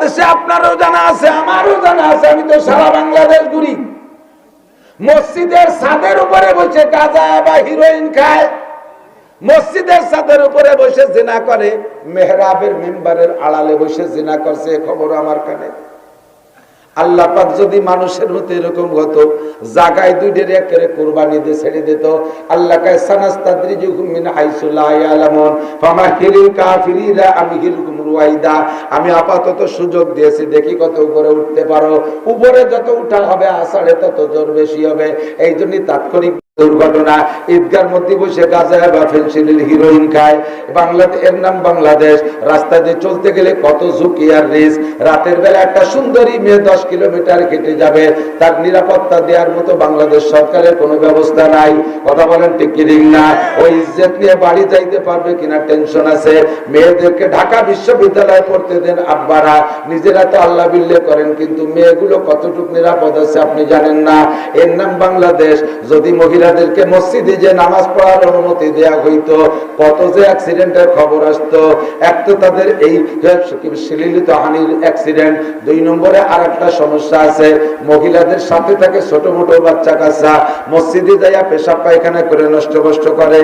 বাংলাদেশে আপনারও জানা আছে, আমারও জানা আছে, আমি তো সারা বাংলাদেশ ঘুরি। মসজিদের ছাদের উপরে বসে গাঁজা বা হিরোইন খায়, মসজিদের ছাদের উপরে বসে জিনা করে, মেহরাবের মিম্বারের আড়ালে বসে জিনা করছে, খবর আমার কানে। আল্লাহ পাক যদি মানুষের মতো এরকম হতো, জায়গায় দুইটার একেবারে কুরবানি দিয়ে ছেড়ে দিত। আল্লাহ কয় সানাস্তাদরিজুহুম মিন হাইসু লা ইয়ালামুন ফামাহিলিল কাফিরিনা আমহিলহুম রুয়াইদা। আমি আপাতত সুযোগ দিয়েছি, দেখি কত উপরে উঠতে পারো। উপরে যত উঠা হবে আষাঢ়ে তত জোর বেশি হবে। এই জন্যই তাৎক্ষণিক দুর্ঘটনা। ঈদগার মধ্যে বসে গাঁজা বা ফেন্সিডিল হিরোইন খায়। বাংলাদেশ, এর নাম বাংলাদেশ। রাস্তা দিয়ে চলতে গেলে কত ঝুঁকি আর রিস্ক। রাতের বেলা একটা সুন্দরী মেয়ে 10 কিলোমিটার হেঁটে যাবে, তার নিরাপত্তা দেওয়ার মতো বাংলাদেশ সরকারের কোনো ব্যবস্থা নাই। কথা বলেন ঠিক কি ঠিক না? ওই ইজ্জত নিয়ে বাড়ি যাইতে পারবে কিনা টেনশন আছে। মেয়েদেরকে ঢাকা বিশ্ববিদ্যালয়ে পড়তে দেন আব্বারা, নিজেরা তো আল্লাহ বিল্লে করেন, কিন্তু মেয়েগুলো কতটুকু নিরাপদ আছে আপনি জানেন না। এর নাম বাংলাদেশ। যদি মহিলাদেরকে মসজিদে যে নামাজ পড়ার অনুমতি দেয়া হইতো, কত যে অ্যাক্সিডেন্টের খবর আসতো। এক তো তাদের এই শ্লীলিত হানির অ্যাক্সিডেন্ট, 2 নম্বরে আর একটা সমস্যা আছে, মহিলাদের সাথে থাকে ছোট মোটো বাচ্চা কাচ্চা, মসজিদে যাইয়া পেশাব পায়খানা করে নষ্ট কষ্ট করে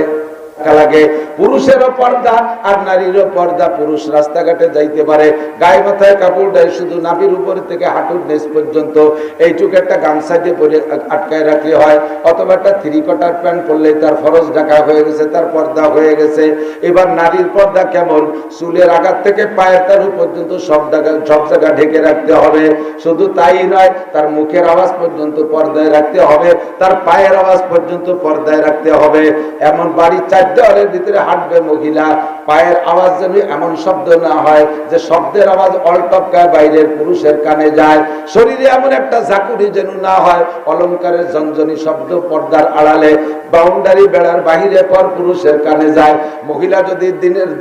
লাগে। পুরুষেরও পর্দা আর নারীরও পর্দা। পুরুষ রাস্তাঘাটে যাইতে পারে, গায়ে মাথায় কাপড় দেয়, শুধু নাভির উপর থেকে হাঁটুর নিচ পর্যন্ত এইটুকু একটা গামছা দিয়ে পরে আটকায় রাখলে হয়, অথবা একটা 3/4 প্যান্ট পরলে তার ফরজ ঢাকা হয়ে গেছে, তার পর্দা হয়ে গেছে। এবার নারীর পর্দা কেমন? চুলের আঘাত থেকে পায়ের তালু পর্যন্ত সব জায়গা ঢেকে রাখতে হবে। শুধু তাই নয়, তার মুখের আওয়াজ পর্যন্ত পর্দায় রাখতে হবে, তার পায়ের আওয়াজ পর্যন্ত পর্দায় রাখতে হবে। এমন বাড়ির 4 দেওয়ালের ভিতরে হাঁটবে মহিলা, পায়ের আওয়াজ যেন এমন শব্দ না হয় যে শব্দের আওয়াজ অলটপকায় বাইরের পুরুষের কানে যায়। শরীরে এমন একটা ঝাঁকুনি যেন না হয় অলংকারের ঝনঝনি শব্দ পর্দার আড়ালে বাউন্ডারি বেড়ার বাহিরে পর পুরুষের কানে যায়। মহিলা যদি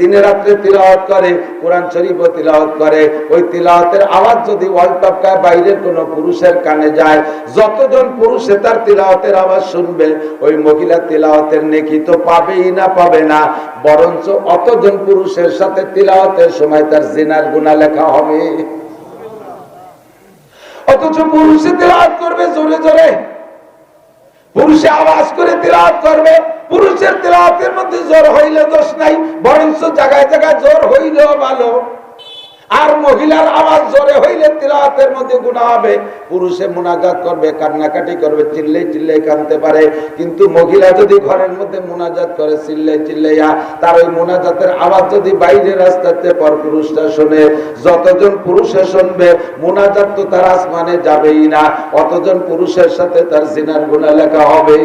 দিনে রাত্রে তিলাওয়াত করে, কোরআন শরীফও তিলাওয়াত করে, ওই তিলাওয়াতের আওয়াজ যদি অলটপকায় বাইরের কোনো পুরুষের কানে যায়, যতজন পুরুষে তার তিলাওয়াতের আওয়াজ শুনবে, ওই মহিলা তিলাওয়াতের নেকি তো পাবেই না, পাবে না, বরঞ্চ অতজন পুরুষের সাথে তিলাওয়াতের সময় তার জিনার গুনাহ লেখা হবে। অথচ পুরুষে তিলাওয়াত করবে জোরে জোরে, পুরুষে আওয়াজ করে তিলাওয়াত করবে। পুরুষের তিলাওয়াতের মধ্যে জোর হইলে দোষ নাই, বরঞ্চ জায়গায় জায়গায় জোর হইলেও ভালো। আর মহিলার আওয়াজ জোরে হইলে তিলাওয়াতের মধ্যে গুনাহ হবে। পুরুষে মুনাজাত করবে, কান্নাকাটি করবে, চিল্লাই চিল্লাই কাঁদতে পারে, কিন্তু মহিলা যদি ঘরের মধ্যে মুনাজাত করে চিল্লাই চিল্লাইয়া, তার ওই মুনাজাতের আওয়াজ যদি বাইরে রাস্তাতে পর পুরুষটা শুনে, যতজন পুরুষে শুনবে মুনাজাত তো তার আসমানে যাবেই না, অতজন পুরুষের সাথে তার জিনার গুনাহ লেখা হবে।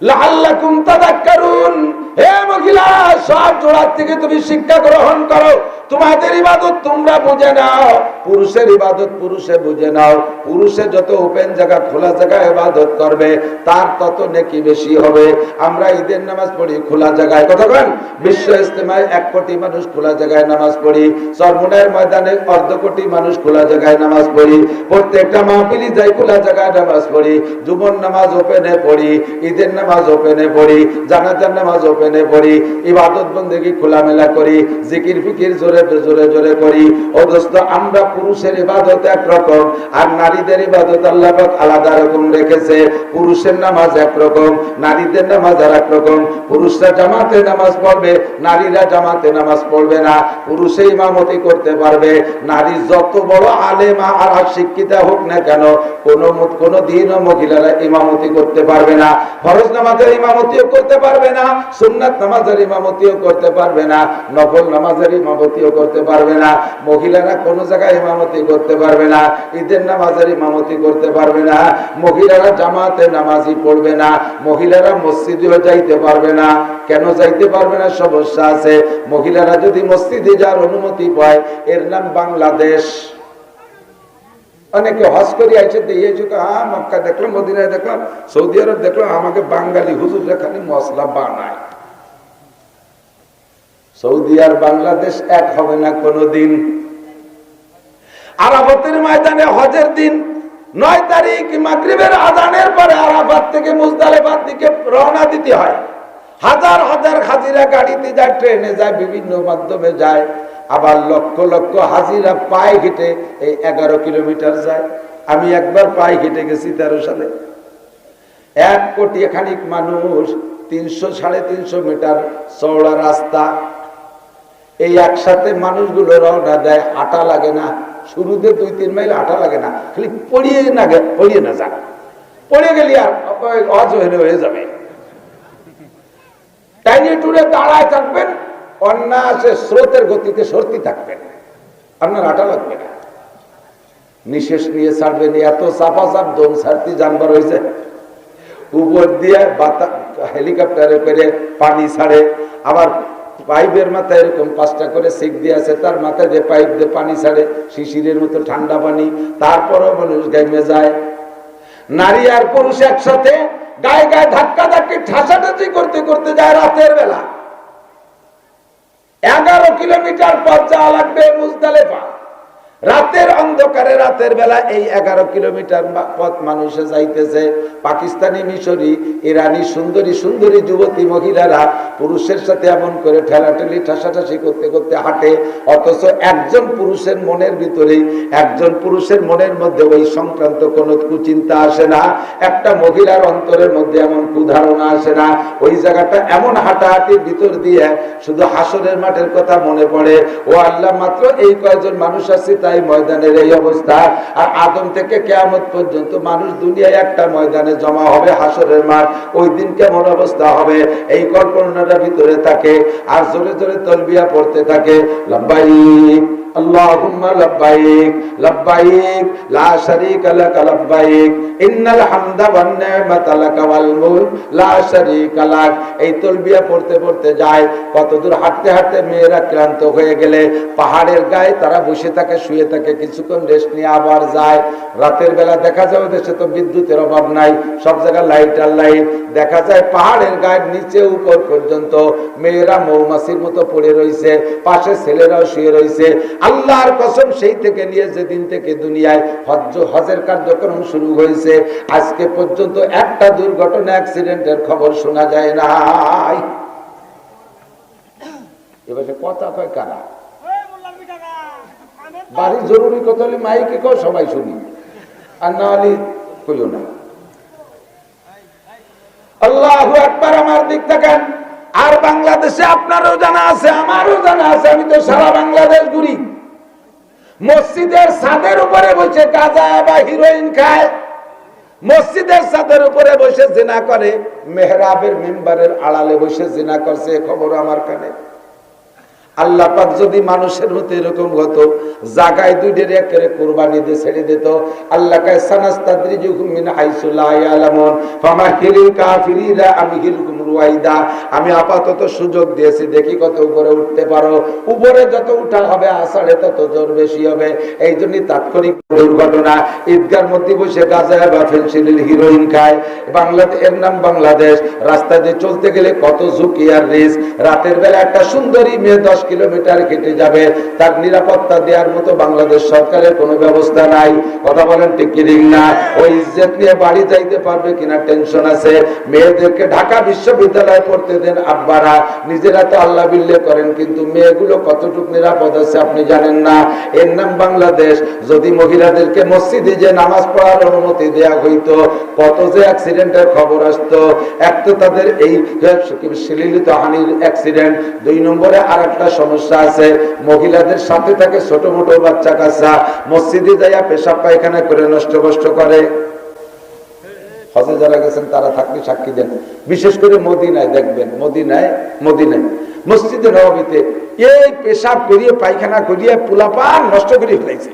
লাআল্লাকুম তাযাক্কারুন। হে মহিলা, সব জোড়ার থেকে তুমি শিক্ষা গ্রহণ করো। তোমাদের ইবাদত তোমরা বুঝে নাও, পুরুষের ইবাদত পুরুষে বুঝে নাও। পুরুষে যত ওপেন জায়গা, খোলা জায়গায় ইবাদত করবে, তার তত নেকি বেশি হবে। আমরা ঈদের নামাজ পড়ি খোলা জায়গায়, কথা বলেন। বিশ্ব ইজতেমায় 1 কোটি মানুষ খোলা জায়গায় নামাজ পড়ি, চরমোনাইয়ের ময়দানে 1/2 কোটি মানুষ খোলা জায়গায় নামাজ পড়ি, প্রত্যেকটা মাহফিলি যাই খোলা জায়গায় নামাজ পড়ি, জুমার নামাজ ওপেনে পড়ি, ঈদের নামাজ ওপেনে পড়ি, জানাজার নামাজ ওপেনে পড়ি, ইবাদত বন্দেগী খোলামেলা করি, জিকির ফিকির জোরে জোরে জোরে করি। ও দোস্ত, আমরা পুরুষের ইবাদত একরকম, আর নারীদের ইবাদত আল্লাহ পাক আলাদা রকম রেখেছে। পুরুষের নামাজ একরকম, নারীদের নামাজ আর একরকম। পুরুষরা জামাতে নামাজ পড়বে, নারীরা জামাতে নামাজ পড়বে না। পুরুষে ইমামতি করতে পারবে, নারী যত বড় আলেমা আর শিক্ষিতা হোক না কেন, কোনো দিনও মহিলারা ইমামতি করতে পারবে না। ফরজ নামাজের ইমামতিও করতে পারবে না, সুন্নাত নামাজের ইমামতিও করতে পারবে না, নফল নামাজের ইমামতিও করতে পারবে না। মহিলারা কোনো জায়গায় ইমামতি করতে পারবে না, ঈদের নামাজের ইমামতি করতে পারবে না, মহিলারা জামাতে নামাজই পড়বে না, মহিলারা মসজিদেও যাইতে পারবে না। কেন যাইতে পারবে না? সমস্যা আছে। মহিলারা যদি মসজিদে যাওয়ার অনুমতি পায়, এর নাম বাংলাদেশ। অনেকে হজ করে আইছে, হ্যাঁ মক্কা দেখলাম, মদিনায় দেখলাম, সৌদি আরব দেখলাম, আমাকে বাঙালি হুজুর খালি মশলা বানায়। সৌদি আর বাংলাদেশ এক হবে না কোনদিন। আরাফাতের ময়দানে হজের দিন 9 তারিখ মাগরিবের আযানের পরে আরাফাত থেকে মুজদালিফার দিকে রওনা দিতে হয়। হাজার হাজার হাজিরা গাড়িতে যায়, ট্রেনে যায়, বিভিন্ন মাধ্যমে যায়। আবার লক্ষ লক্ষ হাজিরা পায়ে হেঁটে এই 11 কিলোমিটার যায়। আমি একবার পায়ে হেঁটে গেছি 13 সালে। 1 কোটি খানিক মানুষ, 300-350 মিটার চওড়া রাস্তা। এই একসাথে মানুষগুলো রওনা দেয়, হাঁটা লাগে না। শুরুতে 2-3 মাইল হাঁটা লাগে না, খালি পড়িয়ে না যান, পড়ে গেলি আর অজহরে হয়ে যাবে। টাইনি টুরে দাঁড়ায় থাকবেন, অন্যাসে স্রোতের গতিতে সরতে থাকবেন, আপনার হাঁটা লাগবে না। নিঃশ্বাস নিয়ে ছাড়বেন, এত চাপা চাপ দম ছাড়তে জানবার হয়েছে। উপর দিয়ে হেলিকপ্টারে করে পানি ছাড়ে, আবার পাইপের মাথায় এরকম 5টা করে সিক দিয়ে আছে, তার মাথায় যে পাইপ দিয়ে পানি ছাড়ে, শিশিরের মতো ঠান্ডা পানি। তারপরও মানুষ গাইমে যায়। নারী আর পুরুষ একসাথে গায়ে গায়ে ধাক্কা ধাক্কি ঠাসাঠাসি করতে করতে যায় রাতের বেলা। 11 কিলোমিটার পথ যাওয়া লাগবে মুজদালিফা। রাতের অন্ধকারে রাতের বেলা এই 11 কিলোমিটার পথ মানুষে যাইতেছে। পাকিস্তানি, মিশরি, ইরানি সুন্দরী সুন্দরী যুবতী মহিলারা পুরুষের সাথে এমন করে ঠেলাঠেলি ঠাসাঠাসি করতে করতে হাঁটে। অথচ একজন পুরুষের মনের ভিতরেই, একজন পুরুষের মনের মধ্যে ওই সংক্রান্ত কোনো কুচিন্তা আসে না। একটা মহিলার অন্তরের মধ্যে এমন কুধারণা আসে না। ওই জায়গাটা এমন হাঁটাহাঁটির ভিতর দিয়ে শুধু হাসরের মাঠের কথা মনে পড়ে। ও আল্লাহ, মাত্র এই কয়েকজন মানুষ আছে, তাই ময়দানের এই অবস্থা। আর আদম থেকে কিয়ামত পর্যন্ত মানুষ দুনিয়ায় একটা ময়দানে জমা হবে, হাসরের মাঠ। ওই দিন কেমন অবস্থা হবে এই কল্পনাটা ভিতরে থাকে। আর জোরে জোরে তালবিয়া পড়তে থাকে, লাব্বাইক আল্লাহুম্মা লাব্বাইক লাব্বাইক লা শারীকা লাক লাব্বাইক ইন্নাল হামদা ওয়ান নি'মাতা লাক ওয়াল মুলক লা শারীকা লাক। এই তালবিয়া পড়তে পড়তে যায়। কতদূর হাঁটতে হাঁটতে মেয়েরা ক্লান্ত হয়ে গেলে পাহাড়ের গায়ে তারা বসে থাকে, শুয়ে থাকে, কিছুক্ষণ রেস্ট নিয়ে আবার যায়। রাতের বেলা দেখা যায় দেশে তো বিদ্যুতের অভাব নাই, সব জায়গায় লাইট আর লাইট। দেখা যায় পাহাড়ের গায়ের নিচে উপর পর্যন্ত মেয়েরা মৌমাছির মতো পড়ে রয়েছে, পাশে ছেলেরাও শুয়ে রয়েছে। আল্লাহর কসম, সেই থেকে নিয়ে যেদিন থেকে দুনিয়ায় হজের কার্যক্রম শুরু হয়েছে আজকে পর্যন্ত একটা দুর্ঘটনা, অ্যাক্সিডেন্টের খবর শোনা যায় নাই। এবারে কথা কয় কারা? বাড়ির জরুরি কথা হলে মাইকে কেউ সবাই শুনি, আর না হলে কইও না। আল্লাহু আকবার। আমার দিক থাকেন। আর বাংলাদেশে আপনারও জানা আছে, আমারও জানা আছে, আমি তো সারা বাংলাদেশ ঘুরি। মসজিদের ছাদের উপরে বসে গাঁজা বা হিরোইন খায়, মসজিদের ছাদের উপরে বসে জিনা করে, মেহরাবের মিম্বারের আড়ালে বসে জিনা করছে, খবর আমার কানে। আল্লাহ পাক যদি মানুষের মতো এরকম হতো, জায়গায় দুইটার একেবারে কুরবানি দিয়ে ছেড়ে দিত। আল্লাহ কায় সানাস্তাদরিজুহুম মিন হাইসু লা ইয়ালামুন ফামাহিলিল কাফিরিনা আমহিলকুম রুয়াইদা। আমি আপাতত সুযোগ দিয়েছি, দেখি কত উপরে উঠতে পারো। উপরে যত উঠা হবে আষাঢ়ে তত জোর বেশি হবে। এই জন্যই তাৎক্ষণিক দুর্ঘটনা। ঈদগার মধ্যে বসে গাঁজা বা ফেন্সিডিল হিরোইন খায়। বাংলাদেশ, এর নাম বাংলাদেশ। রাস্তা দিয়ে চলতে গেলে কত ঝুঁকি আর রিস্ক। রাতের বেলা একটা সুন্দরী মেয়ে 10 কিলোমিটার হেঁটে যাবে, তার নিরাপত্তা দেওয়ার মতো বাংলাদেশ সরকারের কোনো ব্যবস্থা নাই। কথা বলেন ঠিক কি না? ওই ইজ্জত নিয়ে বাড়ি যাইতে পারবে কিনা টেনশন আছে। মেয়েদেরকে ঢাকা বিশ্ববিদ্যালয়ে পড়তে দেন আব্বারা, নিজেরা তো আল্লাহ বিল্লে করেন, কিন্তু মেয়েগুলো কতটুকু নিরাপদ আছে আপনি জানেন না। এর নাম বাংলাদেশ। যদি মহিলাদেরকে মসজিদে যে নামাজ পড়ার অনুমতি দেয়া হইতো, কত যে অ্যাক্সিডেন্টের খবর আসতো। এক তো তাদের এই শ্লীলিত হানির অ্যাক্সিডেন্ট, 2 নম্বরে আর একটা সমস্যা আছে, মহিলাদের সাথে থাকে ছোট মোটো বাচ্চা কাচ্চা, মসজিদে যাইয়া পেশাব পায়খানা করে নষ্ট কষ্ট করে। হজে যারা গেছেন তারা থাকলে সাক্ষী দেন, বিশেষ করে মদিনায় দেখবেন, মদিনায় মসজিদে নববীতে এই পেশাব করিয়ে পায়খানা করিয়ে পোলাপান নষ্ট করে ফেলেছে।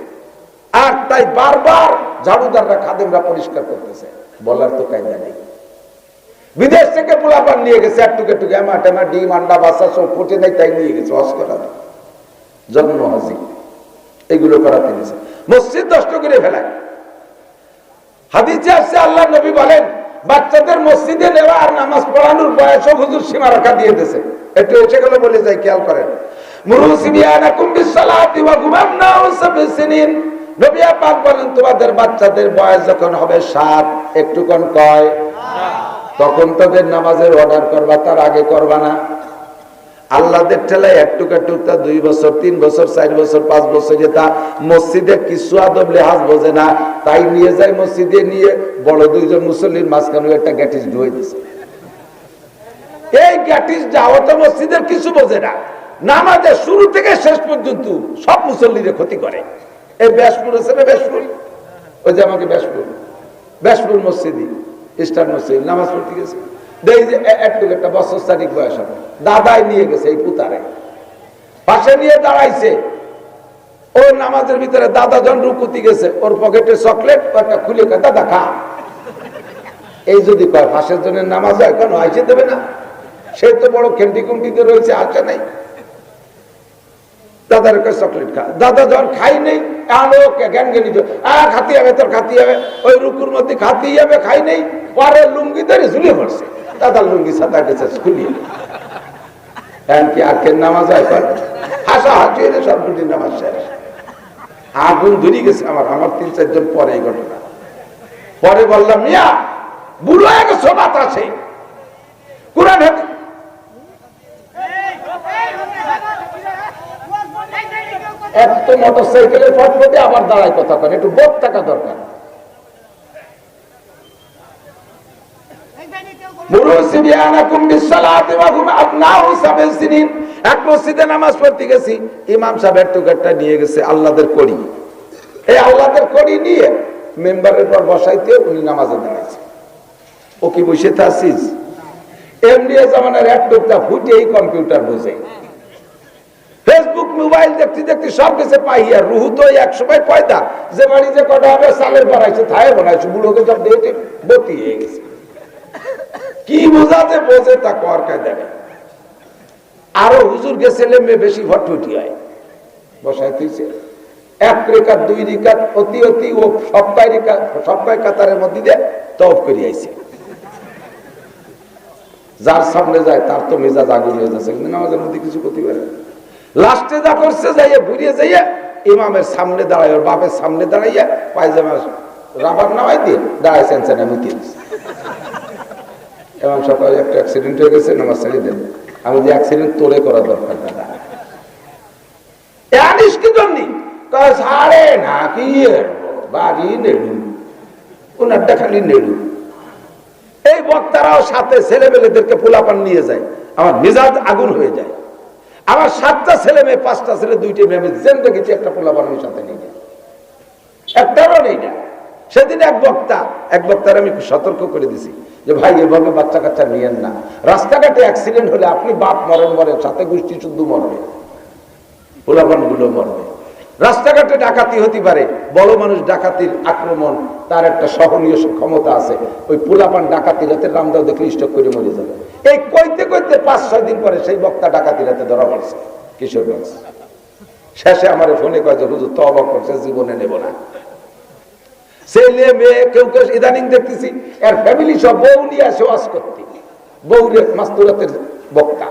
আর তাই বারবার ঝাড়ুদাররা, খাদেমরা পরিষ্কার করতেছে, বলার তো কায়দা নেই। বিদেশ থেকে পোলাপান নিয়ে গেছে, একটুকে এমা টেমা ডিম আন্ডা বাচ্চা সব ফুটে নেই, তাই নিয়ে গেছে হজ করাতে, জন্ম হাজি এগুলো করাতে গেছে, মসজিদ নষ্ট করে ফেলায়। হাদিসে আসছে আল্লাহ নবী বলেন, বাচ্চাদের মসজিদে নেওয়া আর নামাজ পড়ানোর বয়স হুজুর সীমা রাখা দিয়ে দিয়েছে। একটু এসে গেল বলে যাই, খেয়াল করেন। মুরুসিবিয়ানাকুম বিসসালাতি ওয়া গুমামনাউ সাবসিনিন। নবী পাক বলেন, তোমাদের বাচ্চাদের বয়স যখন হবে 7, একটু কোন কয়, তখন তাদের নামাজের অর্ডার করবা, তার আগে করবা না। আল্লাহদের ঠেলায় একটু টুকটা 2 বছর 3 বছর 4 বছর 5 বছর যেটা মসজিদে কিছু আদব লেহাজ বোঝে না, তাই নিয়ে যায় মসজিদে, নিয়ে বড় 2জন মুসল্লির মাঝখানে একটা গ্যাটিস ঢুয়ে দিছে। এই গ্যাটিস যাওয়া তো মসজিদের কিছু বোঝে না, নামাজের শুরু থেকে শেষ পর্যন্ত সব মুসল্লিদের ক্ষতি করে। এই ব্যাসপুর আছে না, ব্যাসপুর, ওই যে আমাকে ব্যাসপুর মসজিদই ইস্টার্ন মসজিদ নামাজ পড়তে গেছে, দেখি যে একটু একটা বছর চারিক বয়স হবে, দাদাই নিয়ে গেছে এই পুতারে, পাশে নিয়ে দাঁড়াইছে। ও নামাজের ভিতরে দাদা জন রুকুতি গেছে, ওর পকেটে চকলেট একটা খুলে কয় দাদা খা। এই যদি কয় ফাঁসের জন্য নামাজ হয়, কেন আইসে দেবে না? সে তো বড় খেন্টি কুমটিতে রয়েছে, আসে নাই, দাদার কাছে চকলেট খা। দাদা যখন খাই নেই, খাতি হবে তোর, খাতি হবে, ওই রুকুর মধ্যে খাতি যাবে, খাই নেই, পরে লুঙ্গি ধরে ঝুলিয়ে পড়ছে, দাদার লুঙ্গি সাদা গেছে খুলিয়ে। কি আখের নামাজ হয়, হাসা হাসি এলে সবগুলি নামাজ শেষ। আগুন ধরে গেছে আমার 3-4 জন পরে এই ঘটনা। পরে বললাম, মিয়া বুড়ো এক সোবাত আছে, কোরআন হাদিস এত মোটর সাইকেলের ফটফটে আবার দাঁড়ায় কথা কেন, একটু বোধ থাকা দরকার। এক মসজিদে নামাজ পড়তে গেছি, ইমাম সাহেব টুকারটা নিয়ে গেছে আল্লাহদের কড়ি, এই আল্লাহদের কড়ি নিয়ে মেম্বারের পর বসাইতে উনি নামাজে দাঁড়াইছে। ও কি বসে থাকছিস? এমনি জামানার এক টুকটা ফুটে এই কম্পিউটার বোঝে, ফেসবুক মোবাইল দেখতে দেখতে সব কিছু পাইয়া। রুহু তো এক সময় পয়দা, যে বাড়ি যে কটা হবে সালের বানাইছে, থায়ে বানাইছে, বুড়োকে সব দেখে বতি হয়ে গেছে। কি বোঝাতে বোঝে তা কর কায়দা। আরো হুজুর গেছিলে মেয়ে বেশি ভটভটি হয়, বসাইতেছে 1 রেখাত 2 রেখাত অতি অতি ও সপ্তাহে কাতারের মধ্যে দিয়ে তওয়াফ করে আইছে। যার সামনে যায় তার তো মেজাজ আগুন হয়ে যাচ্ছে, কিন্তু নামাজের মধ্যে কিছু করতে পারে না। লাস্টে যা করছে, যাইয়া ঘুরিয়ে যাইয়া ইমামের সামনে দাঁড়ায়, ওর বাপের সামনে দাঁড়াইয়া পায়জামা রাবার নামাই দিয়ে দাঁড়াইছেন, মুতি দিচ্ছে। এবং সকালে একটা অ্যাক্সিডেন্ট হয়ে গেছে, নামাজ ছেড়ে দেন। আমি যে অ্যাক্সিডেন্ট তোরে করা দরকার দাদা, জানিস কি জন্য সাড়ে না কি বাড়ি নেড়ু, ওনারটা খালি নেড়ু। এই বক্তারাও সাথে ছেলেমেয়েদেরকে পোলাপান নিয়ে যায়, আমার মেজাজ আগুন হয়ে যায়। আমার 7টা ছেলে মেয়ে, 5টা ছেলে, 2টি মেয়ে, আমি জেন দেখেছি, একটা পোলাপান আমি সাথে নিয়ে যায়, একটারও নেই না। সেদিন এক বক্তার আমি সতর্ক করে দিছি যে ভাই এভাবে বাচ্চা কাচ্চা নিয়েন না, রাস্তাঘাটে অ্যাক্সিডেন্ট হলে আপনি বাপ মরেন, সাথে গোষ্ঠী শুদ্ধ মরবে, পোলাপান গুলো মরবে। রাস্তাঘাটে ডাকাতি হতে পারে, বড় মানুষ ডাকাতির আক্রমণ, তার একটা সহনীয় ক্ষমতা আছে, ওই পোলাপান ডাকাতি রাতে রামদাও দেখলে স্টক করে মরে যাবে। এই কইতে কইতে 5-6 দিন পরে সেই বক্তা ডাকাতি রাতে ধরা পড়ছে কিশোরগঞ্জ। শেষে আমার ফোনে কয় যে হুজুর তওবা করছে, জীবনে নেব না। ছেলে মেয়ে কেউ কেউ ইদানিং দেখতেছি এর ফ্যামিলি সব বউ নিয়ে আসে ওয়াজ করতে, বউরে মাস্তুরাতের বক্তা,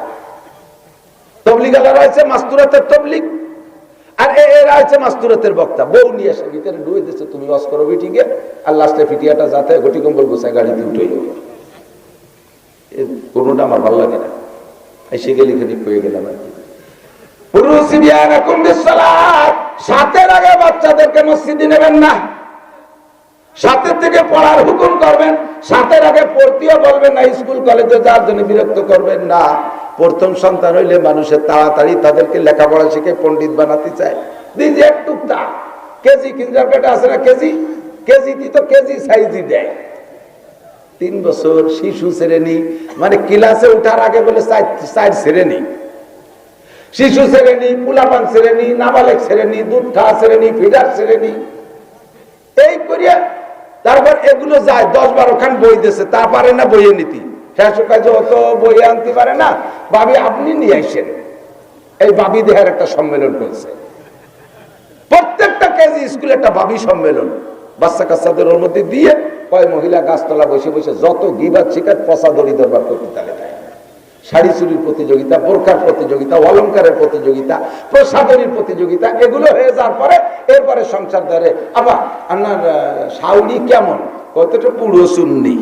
তবলিগালা রয়েছে মাস্তুরাতের তবলিগ, আর এরা হচ্ছে মাস্তুরাতের বক্তা, বউ নিয়ে এসে ভিতরে ডুয়ে দিচ্ছে, তুমি ওয়াজ করো বিটিকে, আর লাস্টে ফিটিয়াটা যাতে ঘটি কম্বল গোছায় গাড়িতে উঠে কোনোটা আমার ভালো লাগে না। এসে গেলে খালি পেয়ে গেলাম আর কি। সাতের আগে বাচ্চাদেরকে মসজিদে নেবেন না, সাতের থেকে পড়ার হুকুম করবেন, সাতের আগে পড়তেও বলবেন না, স্কুল কলেজে যাওয়ার জন্য বিরক্ত করবেন না। প্রথম সন্তান হইলে মানুষের তাড়াতাড়ি তাদেরকে লেখাপড়া শিখে পণ্ডিত বানাতে চায়। দিদি একটুকটা কেজি কিন্ডারগার্টেন আছে না, কেজি তো কেজি সাইজই দেয়। 3 বছর শিশু শ্রেণী, মানে ক্লাসে উঠার আগে বলে 4 শ্রেণী, শিশু শ্রেণী, পুলাপান শ্রেণী, নাবালেক শ্রেণী, দুধ খাওয়া শ্রেণী, ফিডার শ্রেণী, এই করিয়া তারপর এগুলো যায় 10-12 খান বই দিয়েছে, তা পারে না বইয়ে নীতি। অত বই আনতে পারে না, ভাবি আপনি নিয়ে আসেন। এই ভাবি দেহের একটা সম্মেলন করছে, প্রত্যেকটা কেজি স্কুলে একটা ভাবি সম্মেলন, বাচ্চা কাচ্চাদের ওর মধ্যে দিয়ে কয় মহিলা গাছতলা বসে বসে যত গিবাদ শিকার পচা দড়ি দরবার করতে তালে দেয়। শাড়ি চুরির প্রতিযোগিতা, বোরকার প্রতিযোগিতা, অলঙ্কারের প্রতিযোগিতা, প্রসাদনীর প্রতিযোগিতা, এগুলো হয়ে যাওয়ার পরে এরপরে সংসার ধরে। আবার আপনার শাউরি কেমন, কতটা পুরো সুন্নি,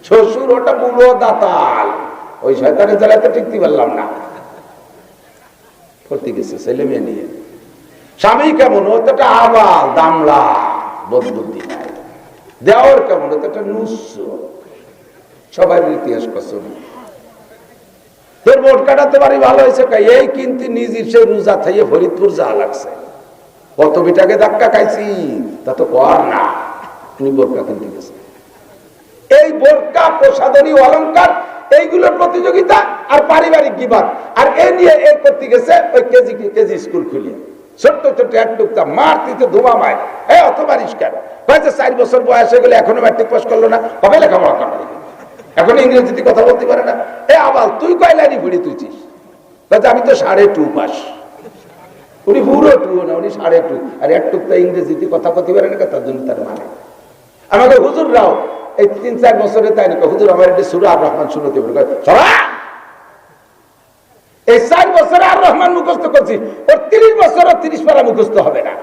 শ্বশুর ওটা পুরো দাতাল, ওই শয়তানের জ্বালাতে টিকতে পারলাম না, করতে গেছে ছেলে মেয়ে নিয়ে। স্বামী কেমন? ও তো একটা আবাল দামড়া, বুদ্ধি নাই। দেওয়ার কেমন? ও তো একটা নুস্য। সবাই ইতিহাস পছন্দ। তোর ভোট কাটাতে পারি ভালো হয়েছে, এই কিন্তু নিজের সে রোজা থাইয়ে ফরিদপুর যা লাগছে, কত বিটাকে ধাক্কা খাইছি তা তো কর না। উনি বোরকা কিনতে গেছে। এই বোরকা, প্রসাধনী, অলংকার, এইগুলোর প্রতিযোগিতা আর পারিবারিক বিবাদ, আর এ নিয়ে এই করতে গেছে ওই কেজি স্কুল খুলিয়ে ছোট্ট ছোট্ট এক টুকটা মার দিতে ধোয়া মায়। অত পারিস কেন? 4 বছর বয়স হয়ে গেলে এখনো ম্যাট্রিক পাস করলো না, কবে লেখাপড়া করবে? এখন ইংরেজিতে কথা বলতে পারে না। আবাল তুই কয় লাইনই ঘুরি তুইছিস? আমি তো 2.5 পাস। উনি পুরো 2 না, উনি 2.5, আর এক টুকটা ইংরেজিতে কথা বলতে পারে না, তার জন্য তার মানে। আমাকে হুজুররাও এই 3-4 বছরে তাই না, হুজুর আমার একটি সূরা আর রহমান শুনতে পারে। এই 4 বছরে আর রহমান মুখস্থ করছি, ওর 30 বছর 30 পারা মুখস্থ হবে না।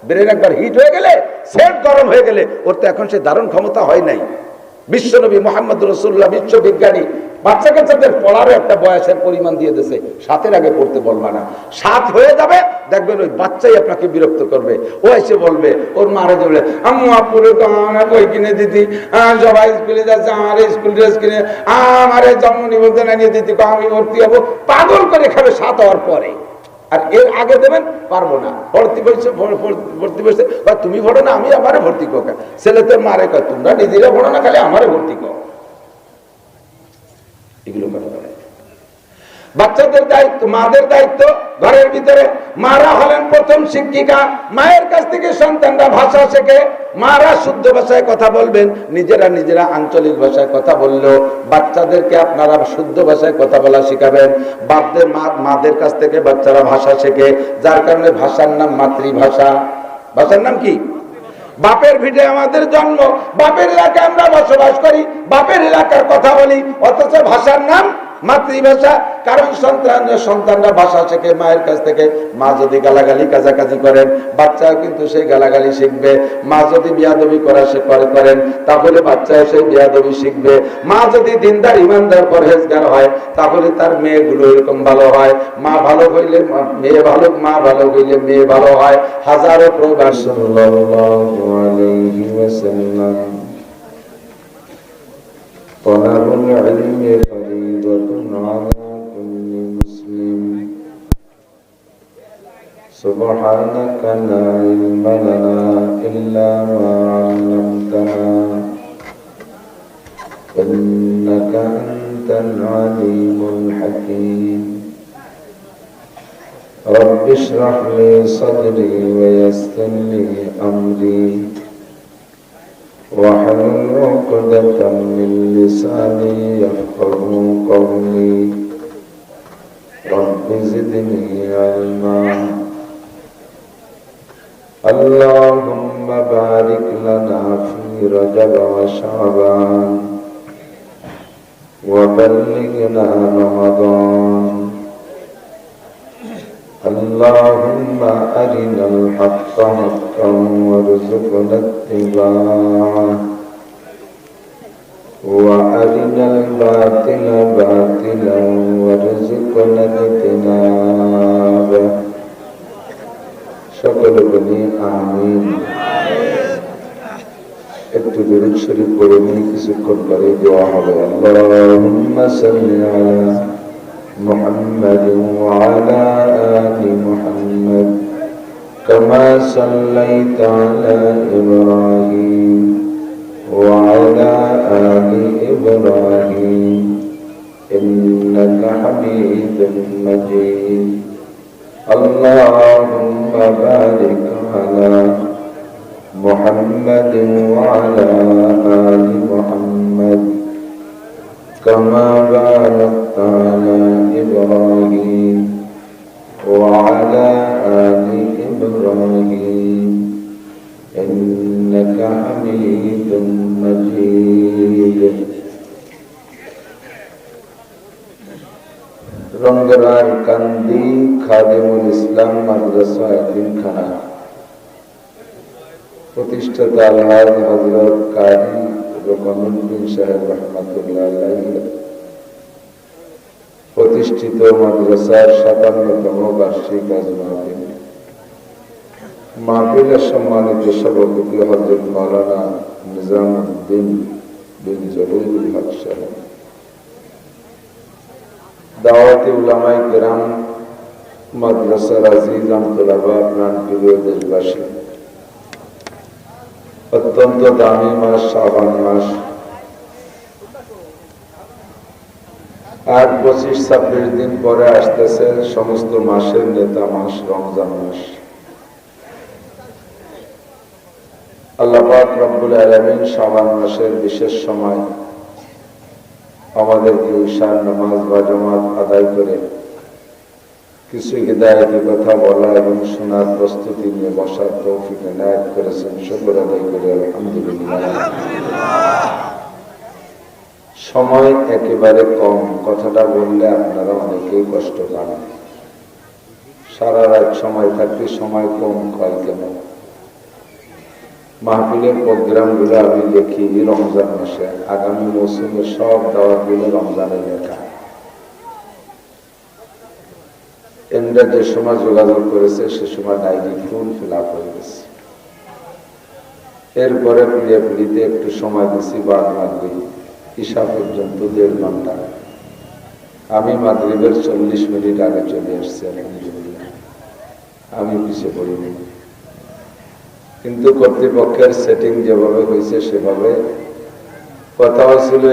ব্রেন একবার হিট হয়ে গেলে, সেট গরম হয়ে গেলে, ওর তো এখন সে ধারণ ক্ষমতা হয় নাই। বিশ্বনবী মুহাম্মদ রাসূলুল্লাহ, বিশ্ববিজ্ঞানী, বাচ্চা কাচ্চাদের পড়ারও একটা বয়সের পরিমাণ দিয়ে দিয়েছে। 7-এর আগে পড়তে বলবা না। 7 হয়ে যাবে, দেখবেন ওই বাচ্চাই আপনাকে বিরক্ত করবে। ও এসে বলবে, ওর মারে বলবে, আম্মু আপুরে কানা বই কিনে দিতি, সবাই স্কুলে যাচ্ছে, আমার স্কুল ড্রেস কিনে, আমার জন্ম নিবন্ধন নিয়ে দিতি, আমি ভর্তি হবো। পাগল করে খাবে 7 হওয়ার পরে। আর এর আগে দেবেন পারবো না। ভর্তি বসে তুমি ভরো না, আমি আমারে ভর্তি কর। ছেলে তোর মারে কয়, তোমরা নিজেরা ভরো না, খালি আমারে ভর্তি কর। এগুলো করা যাবে। বাচ্চাদের দায়িত্ব, মাদের দায়িত্ব ঘরের ভিতরে। মারা হলেন প্রথম শিক্ষিকা। মায়ের কাছ থেকে সন্তানরা ভাষা শেখে। মারা শুদ্ধ ভাষায় কথা বলবেন, নিজেরা আঞ্চলিক ভাষায় কথা বললেও বাচ্চাদেরকে আপনারা শুদ্ধ ভাষায় কথা বলা শিখাবেন। মাদের কাছ থেকে বাচ্চারা ভাষা শেখে, যার কারণে ভাষার নাম মাতৃভাষা। ভাষার নাম কি? বাপের ভিটে আমাদের জন্ম, বাপের এলাকায় আমরা বসবাস করি, বাপের এলাকার কথা বলি, অথচ ভাষার নাম মাতৃভাষা। কারণ সন্তানরা ভাষা শেখে মায়ের কাছ থেকে। মা যদি গালাগালি কাজাকাজি করেন, বাচ্চাও কিন্তু সেই গালাগালি শিখবে। মা যদি বিয়াদবি করেন, তাহলে বাচ্চাও সেই বিয়াদবি শিখবে। মা যদি দিনদার, ইমানদার, পরহেজগার হয়, তাহলে তার মেয়েগুলো এরকম ভালো হয়। মা ভালো হইলে মেয়ে ভালো, মা ভালো হইলে মেয়ে ভালো হয়। হাজারো প্রবাস সাল্লাল্লাহু আলাইহি ওয়াসাল্লাম। طلب العلم فريضة على كل مسلم سبحانك لا علم لنا إلا ما علمتنا إنك أنت العليم الحكيم رب اشرح لي صدري ويسر لي أمري واحلل عقدة من لساني يفقهوا قولي رب زدني علما اللهم بارك لنا في رجب وشعبان وبلغنا رمضان اللهم أرنا الحق حقا وارزقنا اتباعه وأرنا الباطل باطلا وارزقنا اجتنابه সকলে বলি আমিন। একটু দরুদ শরীফ পড়ে নিয়ে কিছুক্ষণ পরে দোয়া হবে। আল্লাহুম্মা সাল্লি আলা محمد وعلى آل محمد كما صليت على إبراهيم وعلى آل إبراهيم إنك حميد مجيد اللهم بارك على محمد وعلى آل محمد كما باركت على إبراهيم وعلى آل إبراهيم إنك حميد مجيد রঙ্গরার কান্দি খাদিমুল ইসলাম মাদ্রাসা এতিমখানা প্রতিষ্ঠাতা আলহাজ হযরত কাজী রকমানুদ্দিন সাহেব রহমাতুল্লাহ আলাইহি প্রতিষ্ঠিত মাদ্রাসার 57তম বার্ষিক আজ মাহফিল। মাহফিলের সম্মানিত সভাপতি হযরত মাওলানা নিজামউদ্দিন বিন জলিলুল হক সাহেব, দাওয়াতি উলামায়ে কেরাম, মাদ্রাসার আজিজ আমতলাবা, প্রাণপ্রিয় দেশবাসী, অত্যন্ত দামি মাস শাবান মাস, আর 25-26 দিন পরে আসতেছে সমস্ত মাসের নেতা মাস রমজান মাস। আল্লাহ পাক রব্বুল আলামিন শাবান মাসের বিশেষ সময় আমাদেরকে ঈশার নামাজ বা জামাত আদায় করে কিছু হিদায়াতের কথা বলা এবং শোনার প্রস্তুতি নিয়ে বসার তৌফিক এনায়েত করেছেন। শুকর আদায় করে আলহামদুলিল্লাহ। সময় একেবারে কম, কথাটা বললে আপনারা অনেকেই কষ্ট পান। সারা রাত সময় থাকতে সময় কম কয় কেন? মাহফিলের প্রোগ্রামগুলো আমি দেখি রমজান মাসে, আগামী মৌসুমের সব দাওয়াতগুলো রমজানের লেখা। এমরা যে সময় যোগাযোগ করেছে সে সময় ডায়েরি ফুল ফিল আপ হয়ে গেছে। এরপরে পিড়ে পিড়িতে একটু সময় দিচ্ছি বাদ মাগরিব ঈশা পর্যন্ত 1.5 ঘন্টা। আমি মাগরিবের 40 মিনিট আগে চলে আসছি, আলহামদুলিল্লাহ। আমি পিছিয়ে পড়িনি, কিন্তু কর্তৃপক্ষের সেটিং যেভাবে হয়েছে সেভাবে কথা হয়েছিল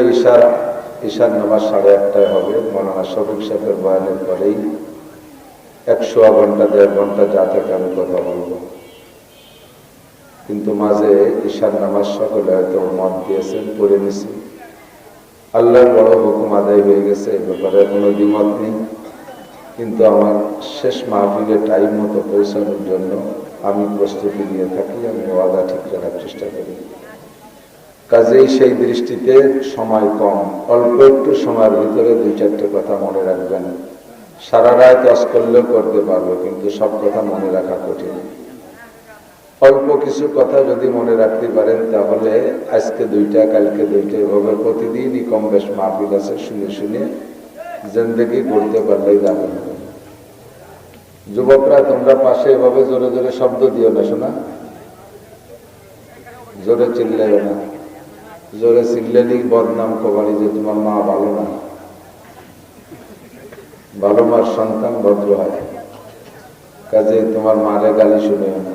ঈশার নামাজ 8:30টায় হবে। মৌলানা শফিক সাহেবের বয়ানের পরেই 100 ঘন্টা 1.5 ঘন্টা যা থেকে আমি কথা বলবো, কিন্তু মাঝে ঈশার নামাজ সকলে হয়তো মত দিয়েছেন, পড়ে নিছি। আল্লাহর বড় হুকুম আদায় হয়ে গেছে, এ ব্যাপারে কোনো দ্বিমত নেই। কিন্তু আমার শেষ মাহফিলে টাইম মতো পৌঁছানোর জন্য আমি প্রস্তুতি নিয়ে থাকি, আমি ওয়াদা ঠিক রাখার চেষ্টা করি। কাজেই সেই দৃষ্টিতে সময় কম, অল্প একটু সময়ের ভিতরে 2-4টে কথা মনে রাখবেন। সারা রাত কাজ করলেও করতে পারবো, কিন্তু সব কথা মনে রাখা কঠিন। অল্প কিছু কথা যদি মনে রাখতে পারেন তাহলে আজকে 2টা, কালকে 2টা, এভাবে প্রতিদিনই কম বেশ মাহফিল আছে, শুনে শুনে জিন্দেগি গড়তে পারলেই যাবে। যুবকরা তোমরা পাশে এভাবে জোরে জোরে শব্দ দিও না, শোনা, জোরে চিল্লাইও না। জোরে চিল্লালেই বদনাম কবানি যে তোমার মা ভালো না। ভালো মার সন্তান ভদ্র হয়, কাজে তোমার মারে গালি শুনেও না।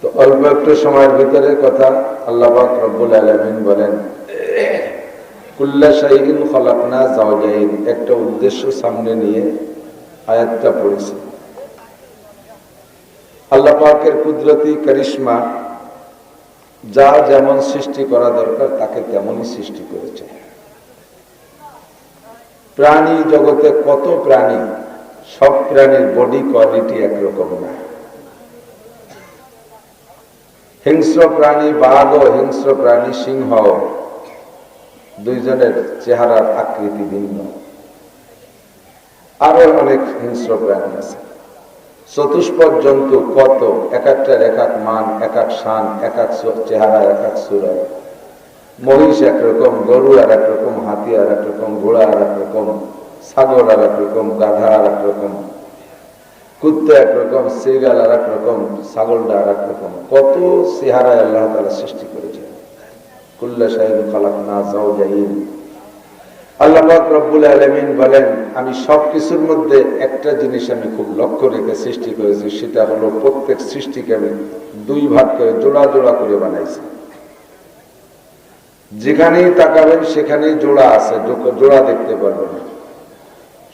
তো অল্প একটু সময়ের ভিতরে কথা। আল্লাহ পাক রব্বুল আলামিন বলেন, কুল্লা শাইইন খালাকনা যাওজাইন, একটা উদ্দেশ্য সামনে নিয়ে আয়াতটা পড়েছি। আল্লাহ পাকের কুদরতি কারিশমা, যা যেমন সৃষ্টি করা দরকার তাকে তেমনই সৃষ্টি করেছে। প্রাণী জগতে কত প্রাণী, সব প্রাণীর বডি কোয়ালিটি একরকম না। হিংস্র প্রাণী বাঘ ও হিংস্র প্রাণী সিংহ, দুইজনের চেহারার আকৃতি ভিন্ন। আরো অনেক হিংস্র প্রাণী আছে। চতুষ্পদ জন্তু কত, এক একটার এক এক মান, এক এক শান, এক এক চেহারা, এক এক সুরা। মহিষ একরকম, গরু আর একরকম, হাতি আর একরকম, ঘোড়া আর একরকম, ছাগল আর একরকম, গাধা আর একরকম, কুত্তা একরকম, সেগাল আর একরকম, ছাগলটা আর একরকম। কত চেহারায় আল্লাহ তাআলা সৃষ্টি করেছেন। কুল্লা শাইইন খালাকনা যাওজাইন। আল্লাহ পাক রব্বুল আলামিন বলেন, আমি সবকিছুর মধ্যে একটা জিনিস আমি খুব লক্ষ্য রেখে সৃষ্টি করেছি, সেটা হলো প্রত্যেক সৃষ্টিকে আমি 2 ভাগ করে জোড়া জোড়া করে বানাইছি। যেখানেই তাকাবেন সেখানেই জোড়া আছে, জোড়া দেখতে পারবেন।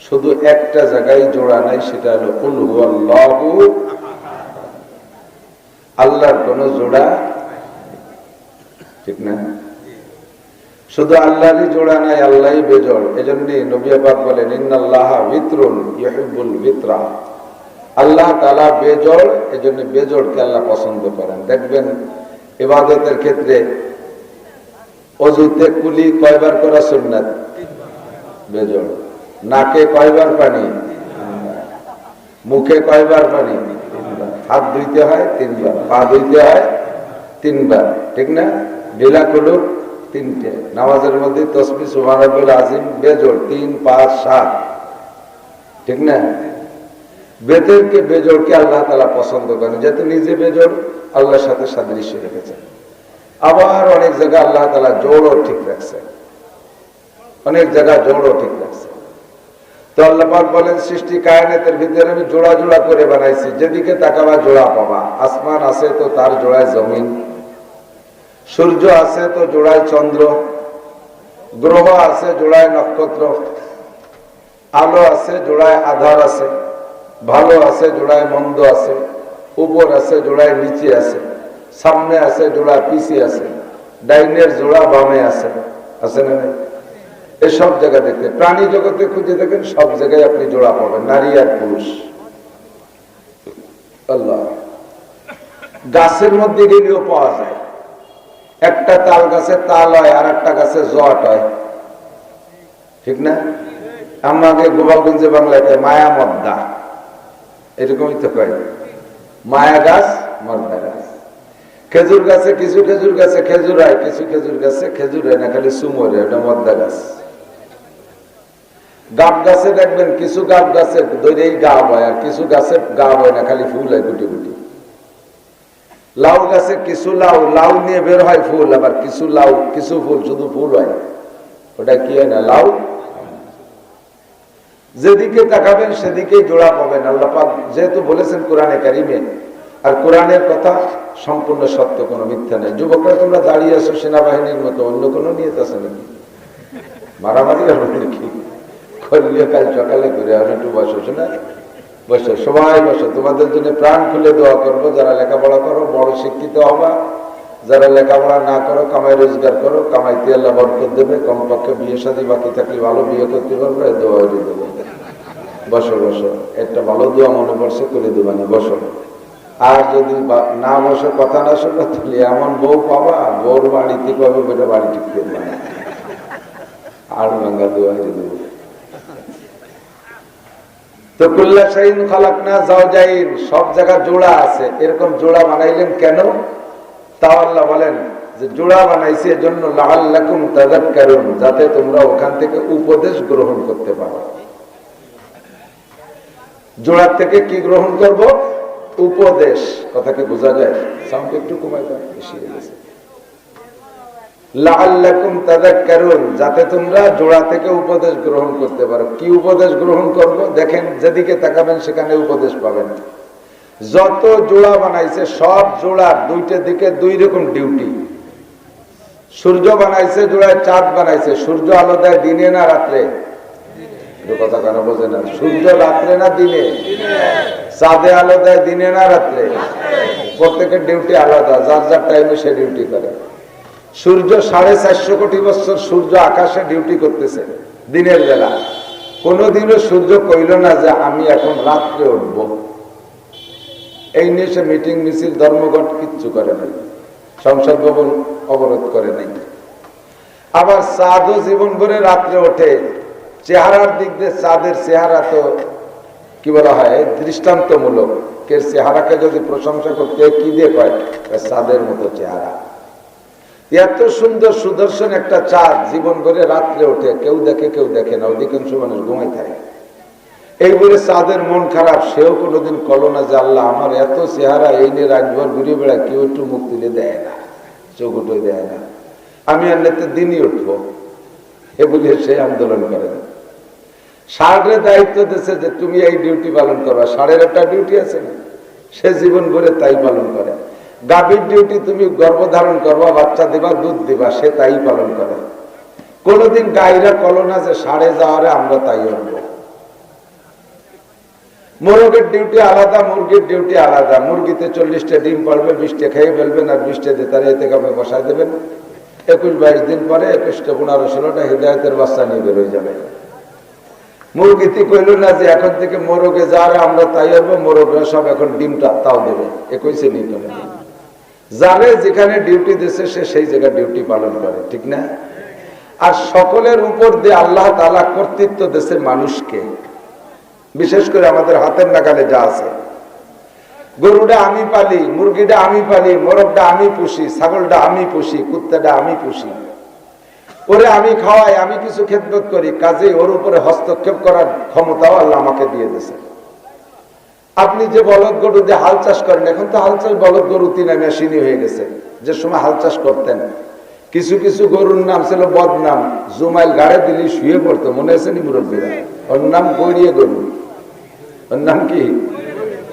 শুধু একটা জায়গায় জোড়া নাই, সেটা হলো কুল হুয়াল্লাহু, আল্লাহর কোন জোড়া, ঠিক না? শুধু আল্লাহরই জোড়া নাই, আল্লাহই বেজোড়। এজন্য নবী পাক বলেন, ইন্নাল্লাহা বিত্রুন ইউহিব্বুল বিত্রা, আল্লাহ তাআলা বেজোড়, এজন্য বেজোড়কে আল্লাহ পছন্দ করেন। দেখবেন ইবাদতের ক্ষেত্রে ওযুতে কুলি কয়বার করা সুন্নাত? বেজোড়। নাকে কয়বার পানি? মুখে কয়বার পানি? 3বার। হাত ধুইতে হয় 3বার, পা ধুইতে হয় 3বার, ঠিক না? ঢিলা কুলুক তিনটে নামাজের মধ্যে তাসবিহ সুবহানাল্লাহিল আযীম বেজোড় 3 5 7, ঠিক না? বেতেরকে বেজোড়কে আল্লাহ তাআলা পছন্দ করেন, যেহেতু নিজে বেজোড় আল্লাহর সাথে সাদৃশ্য রেখেছেন। আবার অনেক জায়গায় আল্লাহ তাআলা জোড়ও ঠিক রাখছেন, অনেক জায়গায় জোড়ও ঠিক রাখছেন। তো আল্লাহ পাক বলেন সৃষ্টি কায়নাতের ভিতরে আমি জোড়া জোড়া করে বানাইছি, যেদিকে তাকাবা জোড়া পাবা। আসমান আছে তো তার জোড়ায় জমিন, সূর্য আছে তো জোড়ায় চন্দ্র, গ্রহ আছে জোড়ায় নক্ষত্র, আলো আছে জোড়ায় আধার আছে, ভালো আছে জোড়ায় মন্দ আছে, উপর আছে জোড়ায় নিচে আছে, সামনে আছে জোড়া পিছে আছে, ডাইনের জোড়া বামে আছে, আছে না? এসব জায়গা দেখতে প্রাণী জগতে খুঁজে দেখেন, সব জায়গায় আপনি জোড়া পাবেন, নারী আর পুরুষ। আল্লাহ গাছের মধ্যে গেলেও পাওয়া যায়, একটা তাল গাছে তাল হয় আর একটা গাছে জট হয়, ঠিক না? আমাকে গোপালগঞ্জে বাংলাতে মায়া মদ্দা এরকমই তো কয়, মায়া গাছ মদ্দা গাছ। খেজুর গাছে কিছু খেজুর গাছে খেজুর হয়, কিছু খেজুর গাছে খেজুর হয় না, খালি সুমরে, ওটা মদ্দা গাছ। গাব গাছে দেখবেন কিছু গাব গাছে দৈরেই গাব হয়, আর কিছু গাছে গাব হয় না, খালি ফুল হয় গুটি গুটি। লাউ গাছে কিছু লাউ লাউ নিয়ে বের হয় ফুল, আবার কিছু লাউ কিছু ফুল শুধু ফুল হয়, ওটা কি হয় না, লাউ। যেদিকে তাকাবেন সেদিকেই জোড়া পাবেন। আল্লাহ পাক যেহেতু বলেছেন কোরআনে কারিমে, আর কোরআনের কথা সম্পূর্ণ সত্য, কোনো মিথ্যা নেই। যুবকরা তোমরা দাঁড়িয়ে আসো সেনাবাহিনীর মতো, অন্য কোনো নিয়ত আছে নাকি? মারামারি হবে নাকি? করলিও কাল সকালে করে আমি একটু বসো, শোনা বসো, সবাই বসো, তোমাদের জন্য প্রাণ খুলে দোয়া করবো। যারা লেখাপড়া করো বড় শিক্ষিত হবা, যারা লেখাপড়া না করো কামাই রোজগার করো, কামাইতে আল্লাহ বরকত দেবে, কমপক্ষে বিয়ে শাদী বাকি থাকলে ভালো বিয়ে করতে পারবে, দোয়া দেবো। বসো বসো, একটা ভালো দোয়া মনে পড়ছে করে দেবা না, বসো। আর যদি না বসে কথা না শোনো তাহলে এমন বউ পাবা, বউর বাড়িতে পাবে বেটা বাড়ি টিকতে পারে, আর ভাঙ্গা দোয়া দেবো। তো কুল্লা শাইইন খালাকনা যাওজাইন, সব জায়গা জোড়া আছে। এরকম জোড়া বানাইলেন কেন? তাও আল্লাহ বলেন যে জোড়া বানাইছে এজন্য লাআল্লাকুম তাযাক্কারুন, যাতে তোমরা ওখান থেকে উপদেশ গ্রহণ করতে পারো। জোড়ার থেকে কি গ্রহণ করব? উপদেশ। কথাকে বোঝা যায়? সাউন্ড একটু কমাই দাও, বেশি হয়ে গেছে। লাআল্লাকুম তাযাক্কারুন, যাতে তোমরা জোড়া থেকে উপদেশ গ্রহণ করতে পারো। কি উপদেশ গ্রহণ করব? দেখেন যেদিকে তাকাবেন সেখানে উপদেশ পাবেন। যত জোড়া বানাইছে সব জোড়ার দুইটা দিকে দুই রকম ডিউটি। সূর্য বানাইছে জোড়ায়, চাঁদ বানাইছে। সূর্য আলো দেয় দিনে না রাত্রে? কথা কেন বোঝে না? সূর্য রাত্রে না দিনে? চাঁদে আলো দেয় দিনে না রাত্রে? প্রত্যেকের ডিউটি আলাদা, যার যার টাইমে সে ডিউটি করে। সূর্য 450 কোটি বছর সূর্য আকাশে ডিউটি করতেছে দিনের বেলা। কোনদিনও সূর্য কইল না যে আমি এখন রাত্রে উঠবো। এই নিয়ে সে মিটিং মিছিল ধর্মঘট কিচ্ছু করে নাই, সংসদ ভবন অবরোধ করে নাই। আবার চাঁদও জীবন ভরে রাত্রে ওঠে। চেহারার দিক দিয়ে চাঁদের চেহারা তো কি বলা হয়, দৃষ্টান্তমূলক। কে চেহারাকে যদি প্রশংসা করতে কি দিয়ে কয়? চাঁদের মতো চেহারা। এত সুন্দর সুদর্শন একটা চাঁদ জীবন ভরে রাত্রে ওঠে, কেউ দেখে কেউ দেখে না, অধিকাংশ মানুষ ঘুমাই থাকে। এই বলে চাঁদের মন খারাপ, সেও কোনোদিন কলো না যে আল্লাহ আমার এত চেহারা, এই নিয়ে রাতভর ঘুরে বেড়া, কেউ একটু মুখ তুলে দেয় না, চোখ উঠে দেয় না, আমি আর নেতে দিনই উঠবো, এ বলে সে আন্দোলন করে না। ষাঁড়ের দায়িত্ব দিচ্ছে যে তুমি এই ডিউটি পালন করবা। ষাঁড়ের একটা ডিউটি আছে না, সে জীবন ভরে তাই পালন করে। গাভীর ডিউটি তুমি গর্ভধারণ করবা, বাচ্চা দিবা, দুধ দিবা, সে তাই পালন করে। কোনোদিন গাইরা কলো না যে ষাঁড়ে যাওয়ারে আমরা তাই উঠবো। মোরগের ডিউটি আলাদা, মুরগির ডিউটি আলাদা। মুরগিতে 40টা ডিম পারবে, 20টা খেয়ে ফেলবেন, আর 20টা দিয়ে তারা এতে কাপে বসায় দেবেন। 21-22 দিন পরে 21টা 15-16টা হিদায়তের বাচ্চা নিয়ে বেরোয় যাবে। মুরগিতে কইল না যে এখন থেকে মোরগে যারা আমরা তাই হবো, মোরগরা সব এখন ডিমটা তাও দেবে। কইছে নি কেন? যারে যেখানে ডিউটি দিচ্ছে সে সেই জায়গায় ডিউটি পালন করে, ঠিক না? আর সকলের উপর দিয়ে আল্লাহ তাআলা কর্তৃত্ব দিয়েছে মানুষকে। বিশেষ করে আমাদের হাতের নাগালে যা আছে, গরুটা আমি পালি, মুরগিটা আমি পালি, মোরগটা আমি পুষি, ছাগলটা আমি পুষি, কুত্তাটা আমি পুষি, ওরে আমি খাওয়াই, আমি কিছু খেদমত করি, কাজে ওর উপরে হস্তক্ষেপ করার ক্ষমতাও আল্লাহ আমাকে দিয়ে দিয়েছে। আপনি যে বলদ গরু দিয়ে হাল চাষ করেন, এখন তো হাল চাষ বলদ গরু তিনা মেশিনই হয়ে গেছে। যে সময় হাল চাষ করতেন কিছু কিছু গরুর নাম ছিল বদনাম, জুমাইল গাড়ে দিলি শুয়ে পড়তো, মনে আছে নি মুরব্বীরা? ওর নাম গড়িয়ে গরু। ওর নাম কি?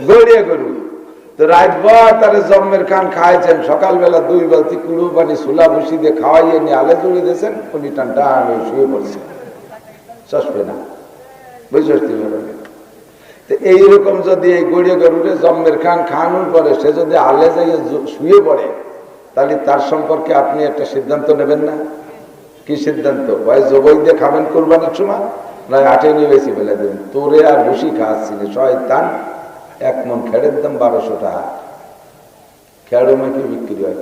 গড়িয়ে গরু। তো রাতভর তারা জম্মের খান খাইছেন, সকালবেলা 2 বালতি কুড়ু পানি সুলা ভুসি দিয়ে খাওয়াইয়ে নিয়ে আলে জড়িয়ে দিয়েছেন, উনি টানটা শুয়ে পড়ছে, চসবে না, বুঝতে পারবেন? এইরকম যদি এই গড়িয়ে গরুরে জম্মের খান খাওয়ানোর পরে সে যদি আলে যাইয়ে শুয়ে পড়ে, তাহলে তার সম্পর্কে আপনি একটা সিদ্ধান্ত নেবেন না? কি সিদ্ধান্ত? ভাই জবই দিয়ে খাবেন কোরবানির সময়, নয় আটে নিয়ে বেশি ফেলে দেবেন। তোরে আর ভুসি খাওয়াচ্ছি না, শয়তান। 1 মণ খেড়ের দাম 1200 টাকা, খেড়ো মাকে বিক্রি হয়।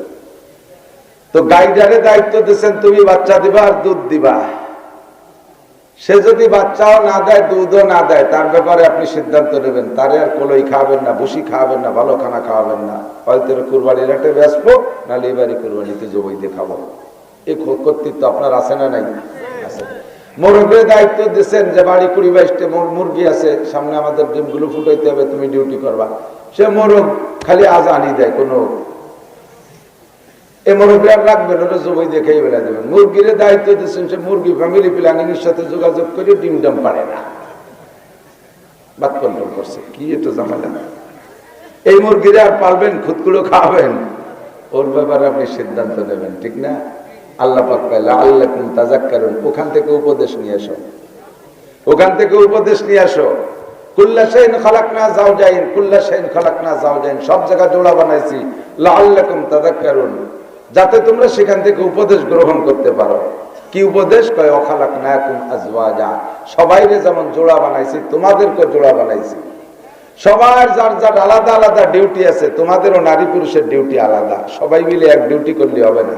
তো গাইডারে দায়িত্ব দিচ্ছেন, তুমি বাচ্চা দিবা আর দুধ দিবা। সে যদি বাচ্চাও না দেয়, দুধও না দেয়, তার ব্যাপারে আপনি সিদ্ধান্ত নেবেন। তারে আর কলই খাওয়াবেন না, ভুসি খাওয়াবেন না, ভালো খানা খাওয়াবেন না। হয়তো কুরবানির হাটে বেচবো, নাহলে এবারে কুরবানিতে জবাই দিয়ে খাবো। এই কর্তৃত্ব আপনার আছে না নাই? আছে। মোরগের দায়িত্ব দিচ্ছেন যে বাড়ি 20-22টা মুরগি আছে, সামনে আমাদের ডিমগুলো ফুটাইতে হবে, তুমি ডিউটি করবা। সে মোরগ খালি আজানি দেয়, কোনো রাখবেন, ওটা জবাই দিয়ে খেয়ে বেলা দেবেন। মুরগির দায়িত্ব দিচ্ছেন, সে মুরগি ফ্যামিলি প্ল্যানিং এর সাথে যোগাযোগ করে ডিম ডাম পারে না, বাদ কন্ট্রোল করছে। কি এটা ঝামেলা? এই মুরগিরা আর পালবেন, খুদকুড়ো খাওয়াবেন, ওর ব্যাপারে আপনি সিদ্ধান্ত নেবেন, ঠিক না? আল্লাহ পাক কইলা আল্লাকুম তাযাক্কারুন, ওখান থেকে উপদেশ নিয়ে আসো, ওখান থেকে উপদেশ নিয়ে আসো। কুল্লা শাইইন খালাকনা যাওজাইন, কুল্লা শাইইন খালাকনা যাওজাইন, সব জায়গা জোড়া বানাইছি লাআল্লাকুম তাযাক্কারুন, যাতে তোমরা সেখান থেকে উপদেশ গ্রহণ করতে পারো। কি উপদেশ? কয় ওয়াখালাকনাকুম আজওয়াজা, সবাইরে যেমন জোড়া বানাইছি তোমাদেরকে জোড়া বানাইছি। সবার যার যার আলাদা আলাদা ডিউটি আছে, তোমাদেরও নারী পুরুষের ডিউটি আলাদা। সবাই মিলে এক ডিউটি করলে হবে না,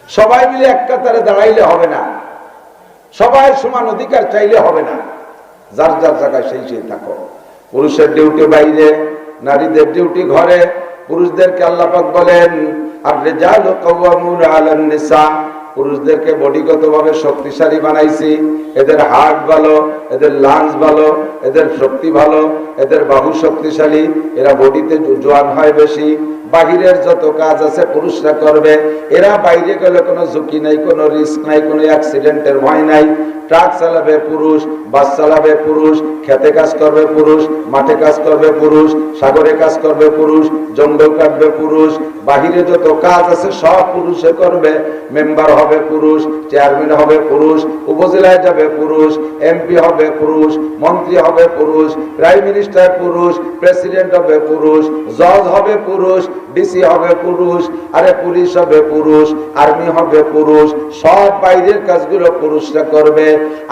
সবাই মিলে এক কাতারে দাঁড়াইলে হবে না, সবাই সমান অধিকার চাইলে হবে না। যার যার জায়গায় সেই সেই থাকো। পুরুষের ডিউটি বাইরে, নারীদের ডিউটি ঘরে। পুরুষদেরকে আল্লাহ পাক বলেন আর রিজালু কাওয়ামুনা আলান নিসা, পুরুষদেরকে বডিগতভাবে শক্তিশালী বানাইছি। এদের হার্ট ভালো, এদের লাংস ভালো, এদের শক্তি ভালো, এদের বাহু শক্তিশালী, এরা বডিতে জোয়ান হয় বেশি। বাহিরের যত কাজ আছে পুরুষরা করবে। এরা বাইরে গেলে কোনো ঝুঁকি নাই, কোনো রিস্ক নাই, কোনো অ্যাক্সিডেন্টের ভয় নাই। ট্রাক চালাবে পুরুষ, বাস চালাবে পুরুষ, খেতে কাজ করবে পুরুষ, মাঠে কাজ করবে পুরুষ, সাগরে কাজ করবে পুরুষ, জঙ্গল কাটবে পুরুষ। বাহিরে যত কাজ আছে সব পুরুষে করবে। মেম্বার হবে পুরুষ, চেয়ারম্যান হবে পুরুষ, উপজেলায় যাবে পুরুষ, এমপি হবে পুরুষ, মন্ত্রী হবে পুরুষ, প্রাইম মিনিস্টার পুরুষ, প্রেসিডেন্ট হবে পুরুষ, জজ হবে পুরুষ, ডিসি হবে পুরুষ, আরে পুলিশ হবে পুরুষ, আর্মি হবে পুরুষ। সব বাইরের কাজগুলো পুরুষরা করবে।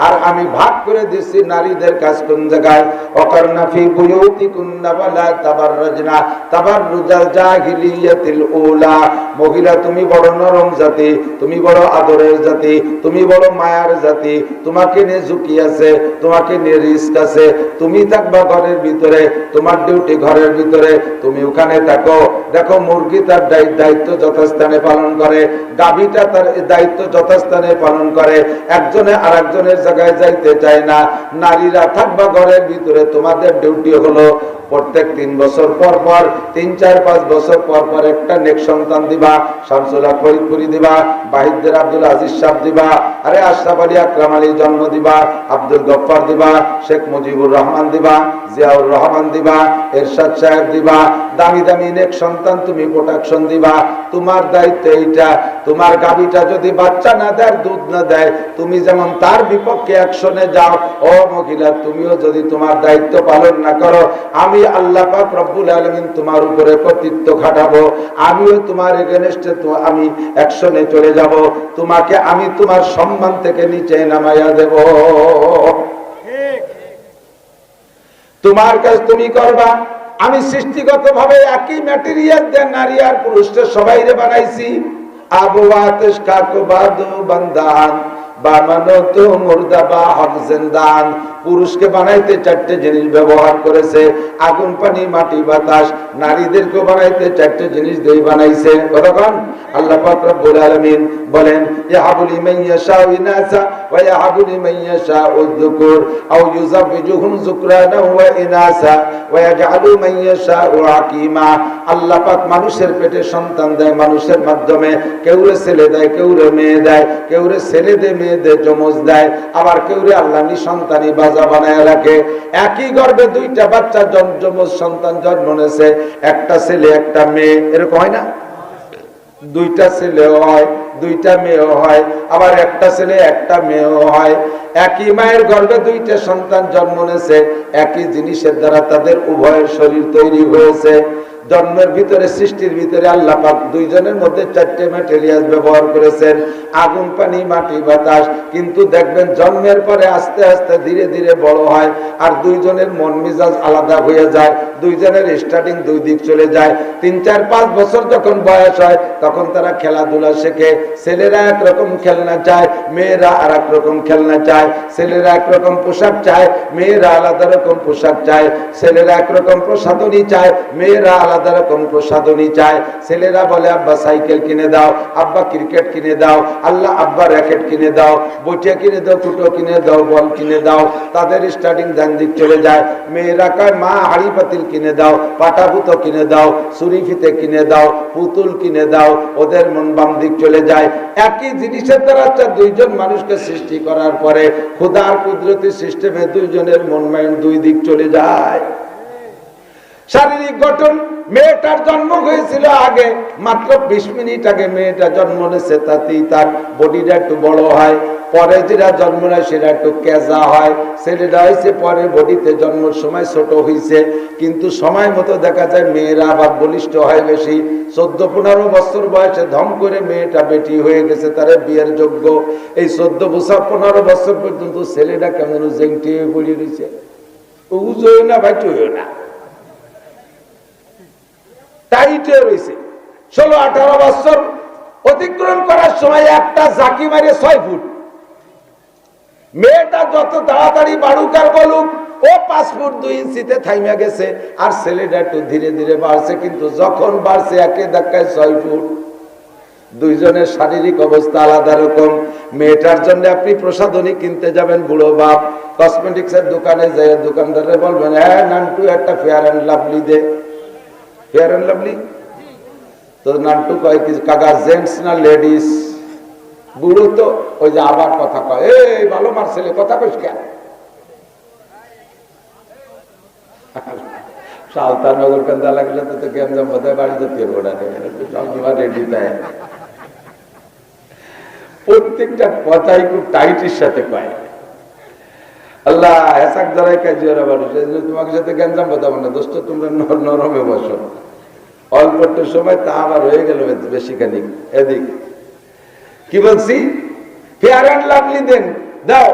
আর আমি ভাগ করে দিচ্ছি নারীদের কাজ কোন জায়গায়। ওয়াকারনা ফি বুয়ুতিকুন্না ওয়ালা তাবাররাজনা তাবাররুজাল জাহিলিয়াতিল উলা। মহিলা তুমি বড় নরম জাতি, তুমি বড় আদরের জাতি, তুমি বড় মায়ার জাতি। তোমাকে নিয়ে ঝুঁকি আছে, তোমাকে নিয়ে রিস্ক আছে। তুমি থাকবা ঘরের ভিতরে, তোমার ডিউটি ঘরের ভিতরে, তুমি ওখানে থাকো। দেখো মুরগি তার দায়িত্ব যথাস্থানে পালন করে, গাভীটা তার দায়িত্ব যথাস্থানে পালন করে। একজনে আরেকজনের জায়গায় যাইতে চায় না। নারীরা থাকবা ঘরের ভিতরে, তোমাদের ডিউটি হলো প্রত্যেক 3 বছর পর পর, 3, 4, 5 বছর পর পর একটা নেক সন্তান দিবা। শামসুল হক ফরিদপুরি দিবা, বাহিদদের আব্দুল আজিজ সাহেব দিবা, আরে আশরাফ আলী আকরাম আলী জন্ম দিবা, আব্দুল গফফার দিবা, শেখ মুজিবুর রহমান দিবা, জিয়াউর রহমান দিবা, এরশাদ সাহেব দিবা। দামি দামি নেক সন্তান তুমি প্রোটেকশন দিবা। তোমার দায়িত্ব এইটা। তোমার গাভীটা যদি বাচ্চা না দেয়, দুধ না দেয়, তুমি যেমন তার বিপক্ষে অ্যাকশনে যাও, ও মহিলা তুমিও যদি তোমার দায়িত্ব পালন না করো, আমি আল্লাহ পাক রব্বুল আলামিন তোমার উপরে কর্তৃত্ব খাটাবো। আমিও তোমার এগেইনস্টে আমি অ্যাকশনে চলে যাব। তোমাকে আমি তোমার সম্মান থেকে নিচে নামাইয়া দেব। তোমার কাজ তুমি করবা। আমি সৃষ্টিগতভাবে একই ম্যাটেরিয়াল দিয়ে নারী আর পুরুষকে সবাইরে বানাইছি। আবু আতিশ কাকবাদু বান্দান বানানো মুর্দা বা হক জিন্দান, পুরুষকে বানাইতে চারটে জিনিস ব্যবহার করেছে, আগুন, পানি, মাটি, বাতাস। নারীদেরকে বানাইতে চারটে জিনিস দিয়ে বানাইছে। কতক্ষণ আল্লাহ পাক রব্বুল আলামিন বলেন, ইয়াহাবু লিমান ইয়াশাউ ইনাসা ওয়া ইয়াহাবু লিমান ইয়াশাউ যুকুর আও ইউযাবিজুহুম যুকরানা ওয়া ইনাসা ওয়া ইয়াজআলু মান ইয়াশাউ আকীমা। আল্লাহ পাক মানুষের পেটে সন্তান দেয় মানুষের মাধ্যমে, কেউরে ছেলে দেয়, কেউরে মেয়ে দেয়, কেউরে ছেলে দেয়, মেয়ে দেয়, যমজ দেয়, আবার কেউরে আল্লাহ নিঃসন্তানী বাজা বানায় রাখে। একই গর্ভে দুইটা বাচ্চা যমজ সন্তান জন্ম নিয়েছে, একটা ছেলে একটা মেয়ে, এরকম হয় না? দুইটা ছেলেও হয়, দুইটা মেয়েও হয়, আবার একটা ছেলে একটা মেয়েও হয়। একই মায়ের গর্ভে দুইটা সন্তান জন্ম নিয়েছে, একই জিনিসের দ্বারা তাদের উভয়ের শরীর তৈরি হয়েছে। জন্মের ভিতরে, সৃষ্টির ভিতরে আল্লাহ পাক দুইজনের মধ্যে চারটে ম্যাটেরিয়াল ব্যবহার করেছেন, আগুন, পানি, মাটি, বাতাস। কিন্তু দেখবেন জন্মের পরে আস্তে আস্তে ধীরে ধীরে বড় হয়, আর দুইজনের মন মেজাজ আলাদা হয়ে যায়, দুইজনের স্টার্টিং দুই দিক চলে যায়। 3, 4, 5 বছর যখন বয়স হয় তখন তারা খেলাধুলা শেখে। ছেলেরা একরকম খেলনা চায়, মেয়েরা আর এক রকম খেলনা চায়। ছেলেরা একরকম পোশাক চায়, মেয়েরা আলাদা রকম পোশাক চায়। ছেলেরা একরকম প্রসাধনী চায়, মেয়েরা আলাদা রকম প্রসাধনী চায়। ছেলেরা বলে আব্বা সাইকেল কিনে দাও, আব্বা ক্রিকেট কিনে দাও, আল্লাহ আব্বা র্যাকেট কিনে দাও, বইটা কিনে দাও, কুটো কিনে দাও, বল কিনে দাও। তাদের স্টার্টিং ডান দিক চলে যায়। মেয়েরা কয় মা হাড়ি পাতিল কিনে দাও, পাটা পুতো কিনে দাও, ছুরি ফিতে কিনে দাও, পুতুল কিনে দাও। ওদের মন বাম দিক চলে যায়। একই জিনিসের দ্বারা দুইজন মানুষকে সৃষ্টি করার পরে খোদার কুদরতি সিস্টেমে দুইজনের মন মাইন্ড দুই দিক চলে যায়। শারীরিক গঠন, মেয়েটার জন্ম হয়েছিল আগে, মাত্র 20 মিনিট আগে মেয়েটা জন্ম নিয়েছে, তাতেই তার বডিটা একটু বড় হয়। পরে যেটা জন্ম নেয় সেটা একটু কেজা হয়। ছেলেটা হয়েছে পরে, বডিতে জন্মের সময় ছোট হয়েছে, কিন্তু সময় মতো দেখা যায় মেয়েরা আবার বলিষ্ঠ হয় বেশি। 14-15 বছর বয়সে ধম করে মেয়েটা বেটি হয়ে গেছে, তার বিয়ের যোগ্য। এই 14-15 বছর পর্যন্ত ছেলেটা কেমন জেংটি হয়ে পড়ে রয়েছে, উজোয় না ভাই টুইও না, টাইটে রয়েছে। 16-18 বছর অতিক্রম করার সময় একটা জাকি মারে 6 ফুট। মেয়েটা যত তাড়াতাড়ি বাড়ুক আর বলুক, ও 5 ফুট 2 ইঞ্চিতে থাইমা গেছে, আর ছেলেটা একটু ধীরে ধীরে বাড়ছে। কিন্তু যখন বাড়ছে একে ধাক্কায় 6 ফুট। দুইজনের শারীরিক অবস্থা আলাদা রকম। মেয়েটার জন্য আপনি প্রসাধনী কিনতে যাবেন, বুড়ো বাপ কসমেটিক্স এর দোকানে যায়, দোকানদারে বলবেন, হ্যাঁ নান্টু একটা ফেয়ার অ্যান্ড লাভলি দে। ফেয়ার অ্যান্ড লাভলি তো নান্টু কয় কি কাকা, জেন্টস না লেডিস? বুড়ো তো ওই যে আবার কথা কয়, এই ভালো মার ছেলে, কথা কইস কেন? সালতানগর কান্দা লাগলে তো গেঞ্জাম বোধহয় বাড়ি যেতে রেডি তাই। প্রত্যেকটা কথাই খুব টাইটের সাথে কয়। আল্লাহ হেসাক ধরাই কাজিয়ারা মানুষ, তোমাকে সাথে গেঞ্জাম বোঝাবো না দোস্ত, তোমরা নরমে বসো। অল্প একটু সময় তা আবার হয়ে গেল বেশি খানিক। এদিক কি বলছি, ফেয়ার অ্যান্ড লাভলি দেন দাও।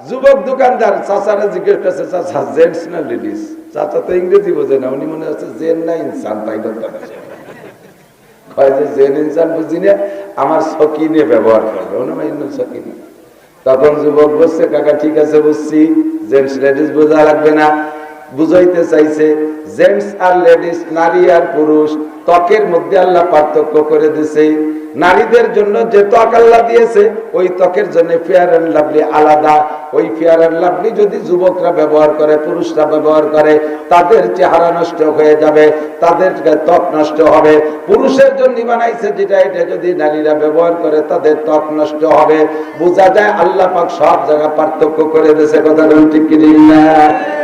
যুবক দোকানদার চাচারা জিজ্ঞেস করছে, চাচা জেন্টস না লেডিস? চাচা তো ইংরেজি বোঝে না, উনি মনে হচ্ছে জেন না ইনসান, তাই কয় যে জেন ইনসান বুঝি না, আমার সকিনে ব্যবহার করবে, সকিনে। তখন যুবক বলছে, কাকা ঠিক আছে বুঝছি, জেন্টস লেডিস বোঝা লাগবে না। বুঝাইতে চাইছে জেন্টস আর লেডিস, নারী আর পুরুষ, ত্বকের মধ্যে আল্লাহ পার্থক্য করে দিছে। নারীদের জন্য যে ত্বক আল্লাহ দিয়েছে, ওই ত্বকের জন্য ফেয়ার অ্যান্ড লাভলি আলাদা। ওই ফেয়ার অ্যান্ড লাভলি যদি যুবকরা ব্যবহার করে, পুরুষরা ব্যবহার করে, তাদের চেহারা নষ্ট হয়ে যাবে, তাদের ত্বক নষ্ট হবে। পুরুষের জন্য বানাইছে যেটা, এটা যদি নারীরা ব্যবহার করে তাদের ত্বক নষ্ট হবে। বোঝা যায় আল্লাহ পাক সব জায়গায় পার্থক্য করে দিয়েছে। কথা ঠিক কি না?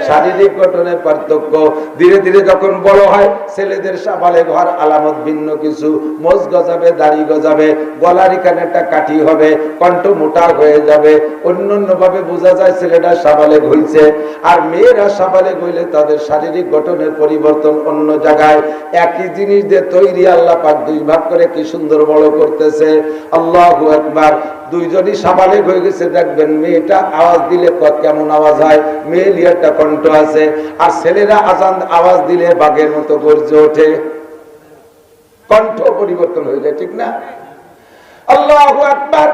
শারীরিক গঠনের পার্থক্য। ধীরে ধীরে যখন বড় হয়, ছেলেদের সাবালে ঘর আলামত ভিন্ন কিছু, মোজ গজাবে, দাড়ি গজাবে, গলার এখানে একটা কাঠি হবে, কণ্ঠ মোটা হয়ে যাবে। অন্যান্য ভাবে বোঝা যায় ছেলেটা সাবালেগ হইছে। আর মেয়েরা সাবালেগ হইলে তাদের শারীরিক গঠনের পরিবর্তন অন্য জায়গায়। একই জিনিস দিয়ে তৈরি, আল্লাহ পাক 2 ভাগ করে কি সুন্দর বড় করতেছে। আল্লাহু আকবার। দুইজনই সাবালেগ হয়ে গেছে। দেখবেন মেয়েটা আওয়াজ দিলে কেমন আওয়াজ হয়, মেয়েলি একটা কণ্ঠ আছে। আর ছেলেরা আওয়াজ দিলে বাঘের মতো গর্জে ওঠে, কণ্ঠ পরিবর্তন হয়ে যায়, ঠিক না? আল্লাহু আকবার।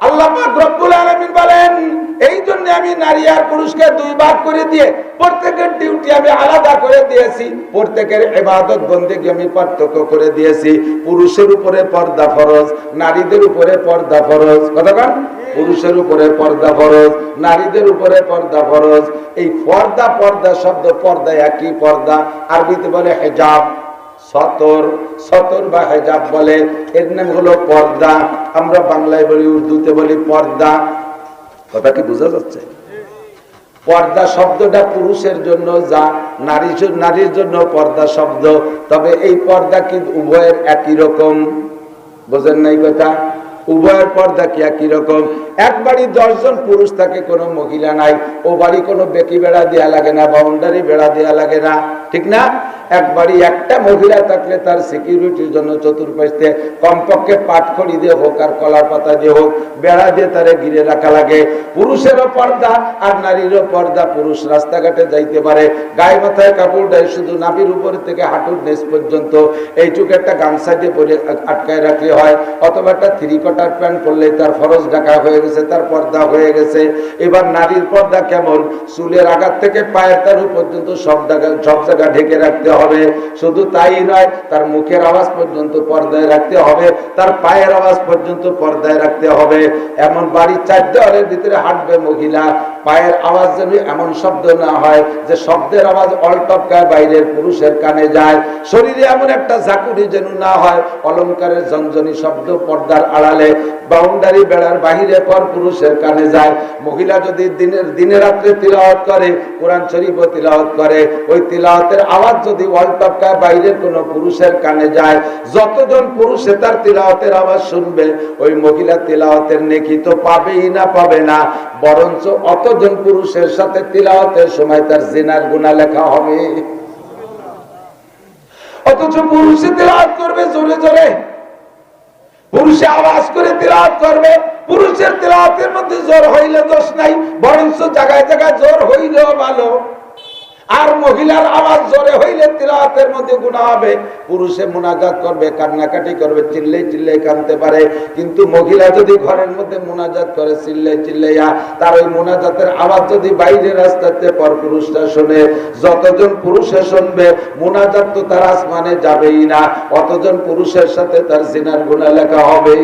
আল্লাহ পাক রব্বুল আলামিন বলেন, এই জন্য আমি নারী আর পুরুষকে দুই ভাগ করে দিয়ে প্রত্যেকের ডিউটি আমি আলাদা করে দিয়েছি, প্রত্যেকের ইবাদত বন্দেগী আমি পার্থক্য করে দিয়েছি। পুরুষের উপরে পর্দা ফরজ, নারীদের উপরে পর্দা ফরজ। কতক্ষণ? পুরুষের উপরে পর্দা ফরজ, নারীদের উপরে পর্দা ফরজ। এই পর্দা, পর্দা শব্দ, পর্দা একই পর্দা, আরবিতে বলে হিজাব, সতর, সতর বা হিজাব বলে, এর নাম হলো পর্দা। আমরা বাংলায় বলি, উর্দুতে বলি পর্দা। কথা কি বোঝা যাচ্ছে? পর্দা শব্দটা পুরুষের জন্য, যা নারীর জন্য পর্দা শব্দ। তবে এই পর্দা কিন্তু উভয়ের একই রকম। বোঝেন নাই কথা? উভয়ের পর্দা কি একই রকম? এক বাড়ি 10 জন পুরুষ থাকে, কোনো মহিলা নাই, ও বাড়ি কোনো বেকি বেড়া দেয়া লাগে না, বাউন্ডারি বেড়া দেয়া লাগে না, ঠিক না? এক বাড়ি একটা মহিলা থাকলে তার সিকিউরিটির জন্য চতুর্পাশে কমপক্ষে পাটখড়ি দিয়ে হোক আর কলার পাতা দিয়ে হোক বেড়া দিয়ে তারে ঘিরে রাখা লাগে। পুরুষেরও পর্দা আর নারীরও পর্দা। পুরুষ রাস্তাঘাটে যাইতে পারে, গায়ে মাথায় কাপড় দেয়, শুধু নাভির উপর থেকে হাঁটুর নিচ পর্যন্ত, এইটুকু একটা গামছা দিয়ে পরে আটকায় রাখলে হয়, অথবা একটা 3 কোয়ার্টার প্যান্ট পরলে তার ফরজ ঢাকা হয়ে গেছে, তার পর্দা হয়ে গেছে। এবার নারীর পর্দা কেমন? চুলের আঘাত থেকে পায়ের তালু পর্যন্ত সব জায়গা ঢেকে রাখতে হবে। শুধু তাই নয়, তার মুখের আওয়াজ পর্যন্ত পর্দায় রাখতে হবে, তার পায়ের আওয়াজ পর্যন্ত পর্দায় রাখতে হবে। এমন বাড়ির 4 দেওয়ালের ভিতরে হাঁটবে মহিলা, পায়ের আওয়াজ যেন এমন শব্দ না হয় যে শব্দের আওয়াজ অলটপকায় বাইরের পুরুষের কানে যায়। শরীরে এমন একটা ঝাঁকুনি যেন না হয় অলংকারের ঝনঝনি শব্দ পর্দার আড়ালে, বাউন্ডারি বেড়ার বাহিরে পর পুরুষের কানে যায়। মহিলা যদি দিনে রাত্রে তিলাওয়াত করে, কোরআন শরীফ তিলাওয়াত করে, ওই তিলাওয়াতের আওয়াজ যদি অলটপকায় বাইরের কোন পুরুষের কানে যায়, যতজন পুরুষে তার তিলাওয়াতের আওয়াজ শুনবে, ওই মহিলা তিলাওয়াতের নেকি তো পাবেই না, পাবে না, বরঞ্চ অতজন পুরুষের সাথে তিলাওয়াতের সময় তার জিনার গুনাহ লেখা হবে। অথচ পুরুষে তিলাওয়াত করবে জোরে জোরে, পুরুষে আওয়াজ করে তিলাওয়াত করবে। পুরুষের তিলাওয়াতের মধ্যে জোর হইলে দোষ নাই, বরঞ্চ জায়গায় জায়গায় জোর হইলেও ভালো। আর মহিলার আওয়াজ জোরে হইলে তিলাওয়াতের মধ্যে গুনাহ হবে। পুরুষে মুনাজাত করবে, কান্নাকাটি করবে, চিল্লাই চিল্লাই কাঁদতে পারে, কিন্তু মহিলা যদি ঘরের মধ্যে মুনাজাত করে চিল্লাই চিল্লাইয়া, তার ওই মুনাজাতের আওয়াজ যদি বাইরে রাস্তাতে পর পুরুষটা শুনে, যতজন পুরুষে শুনবে মুনাজাত তো তার আসমানে যাবেই না, অতজন পুরুষের সাথে তার জিনার গুনাহ লেখা হবে।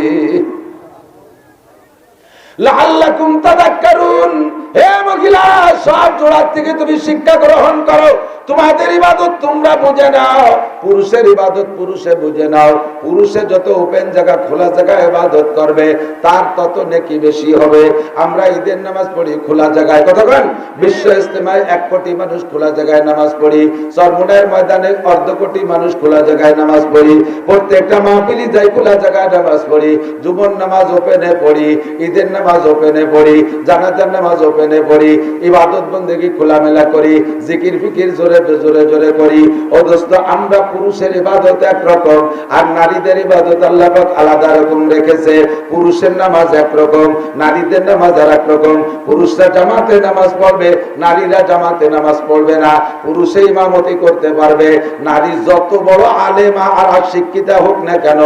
লাআল্লাকুম তাযাক্কারুন, হে মহিলা, সব জোড়ার থেকে তুমি শিক্ষা গ্রহণ করো। তোমাদের ইবাদত তোমরা বুঝে নাও, পুরুষের ইবাদত পুরুষে বুঝে নাও। পুরুষে যত ওপেন জায়গা, খোলা জায়গায় ইবাদত করবে, তার তত নেকি বেশি হবে। আমরা ঈদের নামাজ পড়ি খোলা জায়গায়, কতক্ষণ? বিশ্ব ইজতেমায় 1 কোটি মানুষ খোলা জায়গায় নামাজ পড়ি, চরমোনাইয়ের ময়দানে 1/2 কোটি মানুষ খোলা জায়গায় নামাজ পড়ি, প্রত্যেকটা মাহফিলে যাই খোলা জায়গায় নামাজ পড়ি, জুমার নামাজ ওপেনে পড়ি, ঈদের নামাজ ওপেনে পড়ি, জানাজার নামাজ ওপেনে পড়ি, ইবাদত বন্দেগী খোলামেলা করি, জিকির ফিকির জোরে জোরে জোরে করি। ও দোস্ত, আমরা পুরুষের ইবাদত একরকম আর নারীদের ইবাদত আল্লাহ পাক আলাদা রকম রেখেছে। পুরুষের নামাজ একরকম, নারীদের নামাজ আর একরকম। পুরুষরা জামাতে নামাজ পড়বে, নারীরা জামাতে নামাজ পড়বে না। পুরুষে ইমামতি করতে পারবে, নারী যত বড় আলেমা আর শিক্ষিতা হোক না কেন,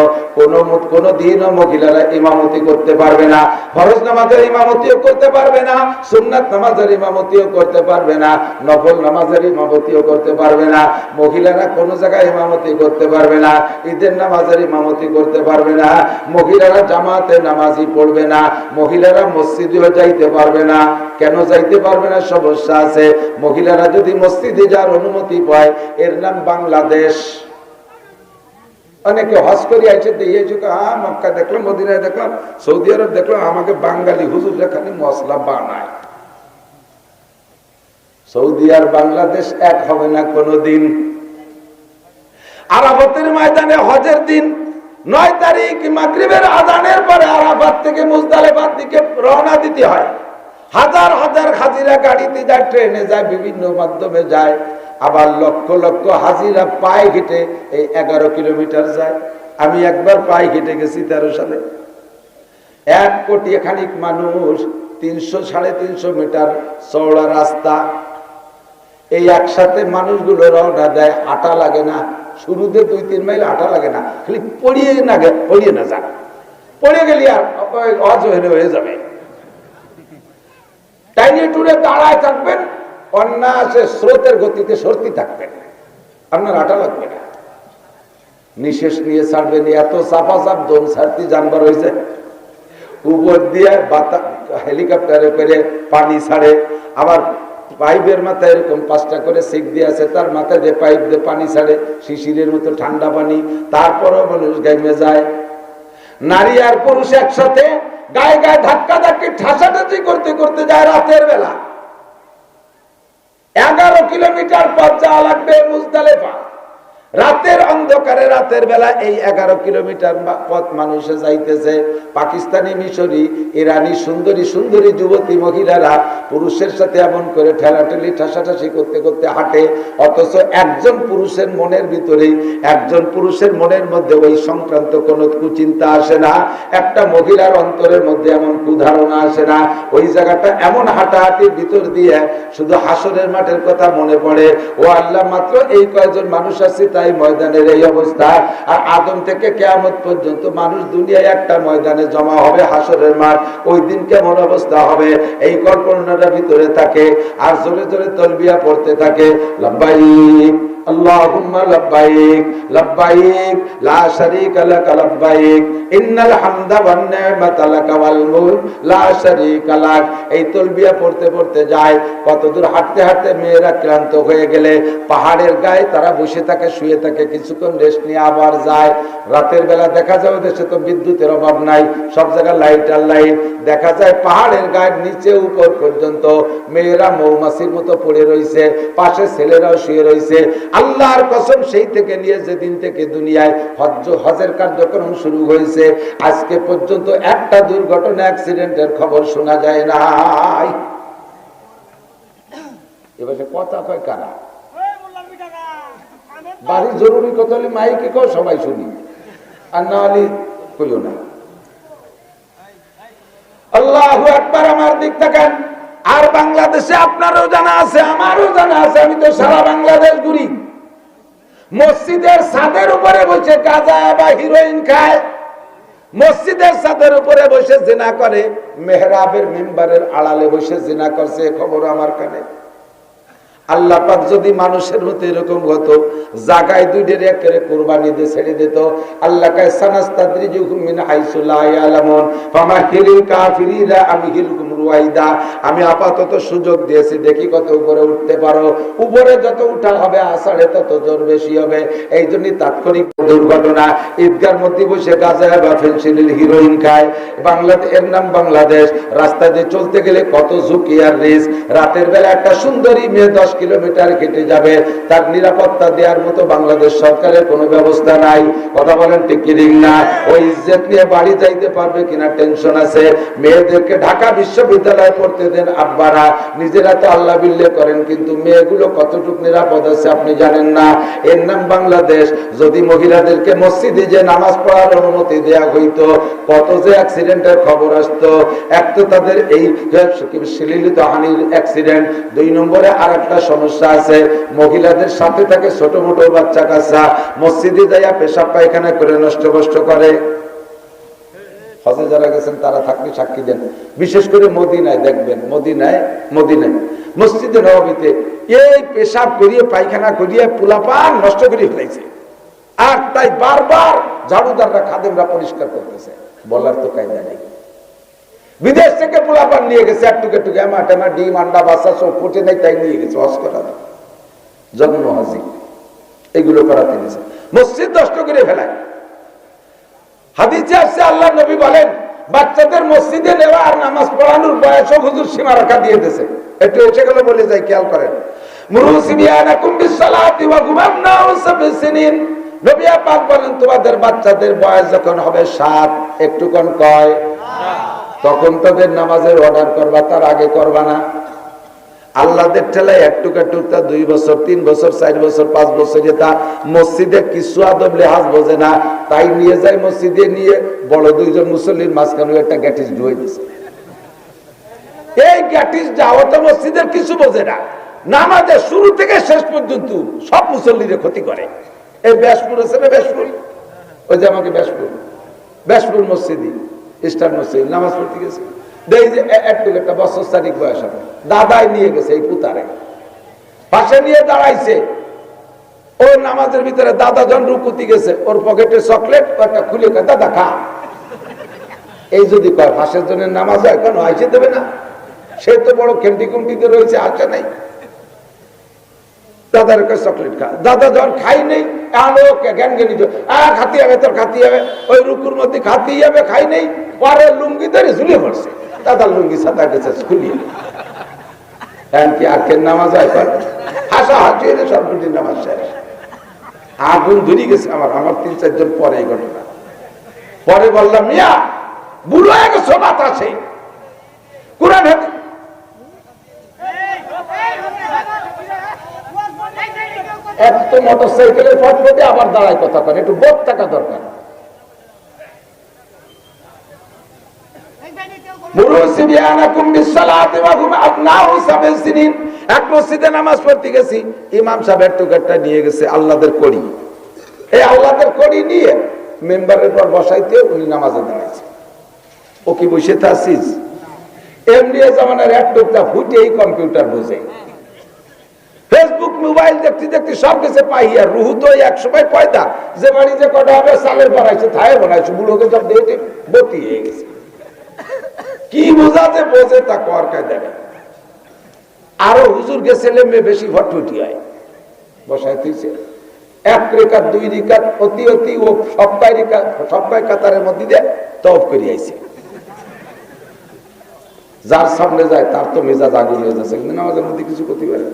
কোনো দিনও মহিলারা ইমামতি করতে পারবে না। ফরজ নামাজের ইমামতিও করতে পারবে না, সুন্নাত নামাজের ইমামতিও করতে পারবে না, নফল নামাজের ইমামতিও করতে পারবে না। মহিলারা কোন জায়গায় ইমামতি করতে পারবে না, ঈদের নামাজের ইমামতি করতে পারবে না, মহিলারা জামাতে নামাজই পড়বে না, মহিলারা মসজিদেও যাইতে পারবে না। কেন যাইতে পারবে না? সমস্যা আছে। মহিলারা যদি মসজিদে যাওয়ার অনুমতি পায়, এর নাম বাংলাদেশ। অনেকে হজ করে আইছে, হ্যাঁ মক্কা দেখলাম, মদিনায় দেখলাম, সৌদি আরব দেখলাম, আমাকে বাঙালি হুজুর খালি মশলা বানায়। সৌদি আর বাংলাদেশ এক হবে না কোনদিন। আরাফাতের ময়দানে হজের দিন 9 তারিখ মাগরিবের আযানের পরে আরাফাত থেকে মুজদালিফার দিকে রওনা দিতে হয়। হাজার হাজার হাজিরা গাড়িতে যায়, ট্রেনে যায়, বিভিন্ন মাধ্যমে যায়, আবার লক্ষ লক্ষ হাজিরা পায়ে হেঁটে এই 11 কিলোমিটার যায়। আমি একবার পায়ে হেঁটে গেছি 13 সালে। 1 কোটি খানিক মানুষ, 300-350 মিটার চওড়া রাস্তা, এই একসাথে মানুষগুলো রওনা দেয়। হাঁটা লাগে না, শুরুতে 2-3 মাইল হাঁটা লাগে না, খালি পড়িয়ে না যান। পড়ে গেলি আর হয়ে যাবে। টাইনি টুরে দাঁড়ায় থাকবেন, অন্যাসে স্রোতের গতিতে সরতে থাকবেন, আপনার আটা লাগবে না। নিঃশেষ নিয়ে ছাড়বেন, এত চাপা চাপ দম ছাড়তে জানবার হয়েছে। উপর দিয়ে হেলিকপ্টারে করে পানি ছাড়ে, আবার পাইপের মাথায় এরকম 5টা করে সেক দিয়ে আছে, তার মাথায় দিয়ে পাইপ দিয়ে পানি ছাড়ে, শিশিরের মতো ঠান্ডা পানি। তারপরও মানুষ গাইমে যায়। নারী আর পুরুষ একসাথে গায়ে গায়ে ধাক্কা ধাক্কি ঠাসাঠাসি করতে করতে যায় রাতের বেলা। 11 কিলোমিটার পথ যাওয়া লাগবে মুজদালিফা। রাতের অন্ধকারে রাতের বেলা এই 11 কিলোমিটার পথ মানুষে যাইতেছে। পাকিস্তানি, মিশরি, ইরানি সুন্দরী সুন্দরী যুবতী মহিলারা পুরুষের সাথে এমন করে ঠেলাঠেলি ঠাসাঠাসি করতে করতে হাঁটে, অথচ একজন পুরুষের মনের ভিতরেই, একজন পুরুষের মনের মধ্যে ওই সংক্রান্ত কোনো কুচিন্তা আসে না। একটা মহিলার অন্তরের মধ্যে এমন কুধারণা আসে না। ওই জায়গাটা এমন হাঁটাহাঁটির ভিতর দিয়ে শুধু হাসরের মাঠের কথা মনে পড়ে। ও আল্লাহ, মাত্র এই কয়েকজন মানুষ আছে, তাই ময়দানের এই অবস্থা। আর আদম থেকে কিয়ামত পর্যন্ত মানুষ দুনিয়ায় একটা ময়দানে জমা হবে, হাসরের মাঠ। ওই দিন কেমন অবস্থা হবে এই কল্পনাটা ভিতরে থাকে। আর জোরে জোরে তালবিয়া পড়তে থাকে, লব্বাইক আল্লাহুম্মা লব্বাইক লব্বাইক লা শারীকা লাক লব্বাইক ইন্নাল হামদা ওয়ান নি'মাতা লাক ওয়াল মুলক লা শারীকা লাক। এই তালবিয়া পড়তে পড়তে যায়। কতদূর হাঁটতে হাঁটতে মেয়েরা ক্লান্ত হয়ে গেলে পাহাড়ের গায়ে তারা বসে থাকে, শুয়ে থাকে, কিছুক্ষণ রেস্ট নিয়ে আবার যায়। রাতের বেলা দেখা যায় দেশে তো বিদ্যুতের অভাব নাই, সব জায়গায় লাইট আর লাইট। দেখা যায় পাহাড়ের গায়ের নিচে উপর পর্যন্ত মেয়েরা মৌমাছির মতো পড়ে রয়েছে, পাশে ছেলেরাও শুয়ে রয়েছে। আল্লাহর কসম, সেই থেকে নিয়ে যেদিন থেকে দুনিয়ায় হজের কার্যক্রম শুরু হয়েছে আজকে পর্যন্ত একটা দুর্ঘটনা, অ্যাক্সিডেন্টের খবর শোনা যায় নাই। এবারে কথা কয় কারা? বাড়ি জরুরি কথা হলে মাইকে কও, সবাই শুনি, আর না হলে কইও না। আল্লাহু আকবার। আমার দিক তাকান। আর বাংলাদেশে আপনারও জানা আছে, আমারও জানা আছে, আমি তো সারা বাংলাদেশ ঘুরি। মসজিদের ছাদের উপরে বসে গাঁজা বা হিরোইন খায়, মসজিদের ছাদের উপরে বসে জিনা করে, মেহরাবের মিম্বারের আড়ালে বসে জিনা করছে, খবর আমার কানে। আল্লাহ পাক যদি মানুষের মতো এরকম হতো, জাগায় দুইটার একেবারে কুরবানি দিয়ে ছেড়ে দিত। আল্লাহ কায় সানাস্তাদরিজুহুম মিন হাইসু লা ইয়ালামুন ফামাহিলিল কাফিরিনা আমহিলকুম রুয়াইদা। আমি আপাতত সুযোগ দিয়েছি, দেখি কত উপরে উঠতে পারো। উপরে যত উঠা হবে আষাঢ়ে তত জোর বেশি হবে। এই জন্যই তাৎক্ষণিক দুর্ঘটনা। ঈদগার মধ্যে বসে গাঁজা বা ফেন্সিডিল হিরোইন খায়। বাংলাদেশ, এর নাম বাংলাদেশ। রাস্তা দিয়ে চলতে গেলে কত ঝুঁকি আর রিস্ক। রাতের বেলা একটা সুন্দরী মেয়ে 10 কিলোমিটার কেটে যাবে, তার নিরাপত্তা দেওয়ার মতো বাংলাদেশ সরকারের কোনো ব্যবস্থা নাই। কথা বলেন ঠিক কি না? ওই ইজ্জত নিয়ে বাড়ি যাইতে পারবে কিনা টেনশন আছে। মেয়েদেরকে ঢাকা বিশ্ববিদ্যালয়ে পড়তে দেন আব্বারা, নিজেরা তো আল্লাহ বিল্লে করেন, কিন্তু মেয়েগুলো কতটুকু নিরাপদ আছে আপনি জানেন না। এর নাম বাংলাদেশ। যদি মহিলাদেরকে মসজিদে যে নামাজ পড়ার অনুমতি দেয়া হইতো, কত যে অ্যাক্সিডেন্টের খবর আসতো। এক তো তাদের এই শ্লীলিত হানির অ্যাক্সিডেন্ট, 2 নম্বরে আর একটা সমস্যা আছে, মহিলাদের সাথে থাকে ছোট মোটো বাচ্চা কাচ্চা, মসজিদে যাইয়া পেশাব পায়খানা করে নষ্ট কষ্ট করে। হজে যারা গেছেন তারা থাকলে সাক্ষী দেন, বিশেষ করে মদিনায় দেখবেন, মদিনায় মসজিদে নববীতে এই পেশাব করিয়ে পায়খানা করিয়ে পোলাপান নষ্ট করে ফেলাইছে। আর তাই বারবার ঝাড়ুদাররা, খাদেমরা পরিষ্কার করতেছে, বলার তো কায়দা নেই। বিদেশ থেকে পোলাপান নিয়ে গেছে, একটুকে টেমা ডিম আন্ডা বাচ্চা সব ফুটে নেই, তাই নিয়ে গেছে হজ করা, জন্ম হাজি এগুলো করাতে গেছে, মসজিদ নষ্ট করে ফেলায়। হাদিসে আসছে আল্লাহ নবী বলেন, বাচ্চাদের মসজিদে নেওয়া আর নামাজ পড়ানোর বয়স হুজুর সীমা রাখা দিয়ে দিয়েছে। একটু এসে গেলে বলে যাই, খেয়াল করেন। নবী পাক বলেন, তোমাদের বাচ্চাদের বয়স যখন হবে 7, একটু কোন কয়, তখন তাদের নামাজের অর্ডার করবা, তার আগে করবা না। আল্লাহদের ঠেলায় একটু 2 বছর 3 বছর 4 বছর 5 বছর যেটা মসজিদে কিছু আদব লেহাজ বোঝে না, তাই নিয়ে যায় মসজিদে, নিয়ে বড় 2 জন মুসল্লির মাঝখানে একটা গ্যাটিস ঢুয়ে দিছে। এই গ্যাটিস যাওয়া তো মসজিদের কিছু বোঝে না, নামাজের শুরু থেকে শেষ পর্যন্ত সব মুসল্লিদের ক্ষতি করে। এই ব্যাসপুর আছে না, ব্যাসপুর, ওই যে আমাকে ব্যাসপুর মসজিদে ইস্টার্ন মসজিদ নামাজ পড়তে গেছে, দেখি যে একটু একটা বছর চারিক বয়স হবে, দাদাই নিয়ে গেছে এই পুতারে, পাশে নিয়ে দাঁড়াইছে। ওর নামাজের ভিতরে দাদা যখন রুকুতি গেছে, ওর পকেটে চকলেট একটা খুলে কয় দাদা খা। এই যদি কয় ফাঁসের জন্য নামাজ হয়, কেন আইসে দেবে না? সে তো বড় খেন্টি কুন্টিতে রয়েছে, আসে নাই। দাদার কাছে চকলেট খা। দাদা যখন খাই নেই, জ্ঞান জ্ঞানী খাতি হবে, তোর খাতি হবে, ওই রুকুর মধ্যে খাতি যাবে, খাই নেই, পরে লুঙ্গি ধরে ঝুলে পড়ছে। দাদার লুঙ্গি সাঁতার গেছে খুলিয়ে, কি আখের নামাজ হয়? হাসা হাসি এলে সবগুলি নামাজ শেষ। আগুন ধরে গেছে আমার 3-4 জন পরে এই ঘটনা। পরে বললাম, মিয়া বুড়ো হয়ে গেছো বাতাসে, কোরআন হাতে এত মোটর সাইকেলের ফটফটে আবার দাঁড়ায় কথা করে, একটু বোধ থাকা দরকার। এক মসজিদে নামাজ পড়তে গেছি, ইমাম সাহেব একটু একটা নিয়ে গেছে আল্লাহদের কড়ি, এই আল্লাহদের কড়ি নিয়ে মেম্বারের পর বসাইতে উনি নামাজে দাঁড়াইছে। ও কি বসে থাকছিস? এমনি জামানার একটুকটা ফুটে এই কম্পিউটার বোঝে, ফেসবুক মোবাইল দেখতে দেখতে সব কিছু পাইয়া। রুহু তো এক সময় পয়দা, যে বাড়ি যে কটা হবে সালের বানাইছে, থায়ে বানাইছে, বুড়োকে সব দেখে বতি হয়ে গেছে। কি বোঝাতে বোঝে তা কর কায় দেখে। আরো হুজুর গে ছেলে মেয়ে বেশি ভটভটি হয়, বসাইতেছে 1 রেখাত 2 রেখাত অতি অতি ও সবাই কাতারের মধ্যে দিয়ে তওব করে আইছে। যার সামনে যায় তার তো মেজাজ আগুন হয়ে যাচ্ছে, কিন্তু নামাজের মধ্যে কিছু করতে পারে।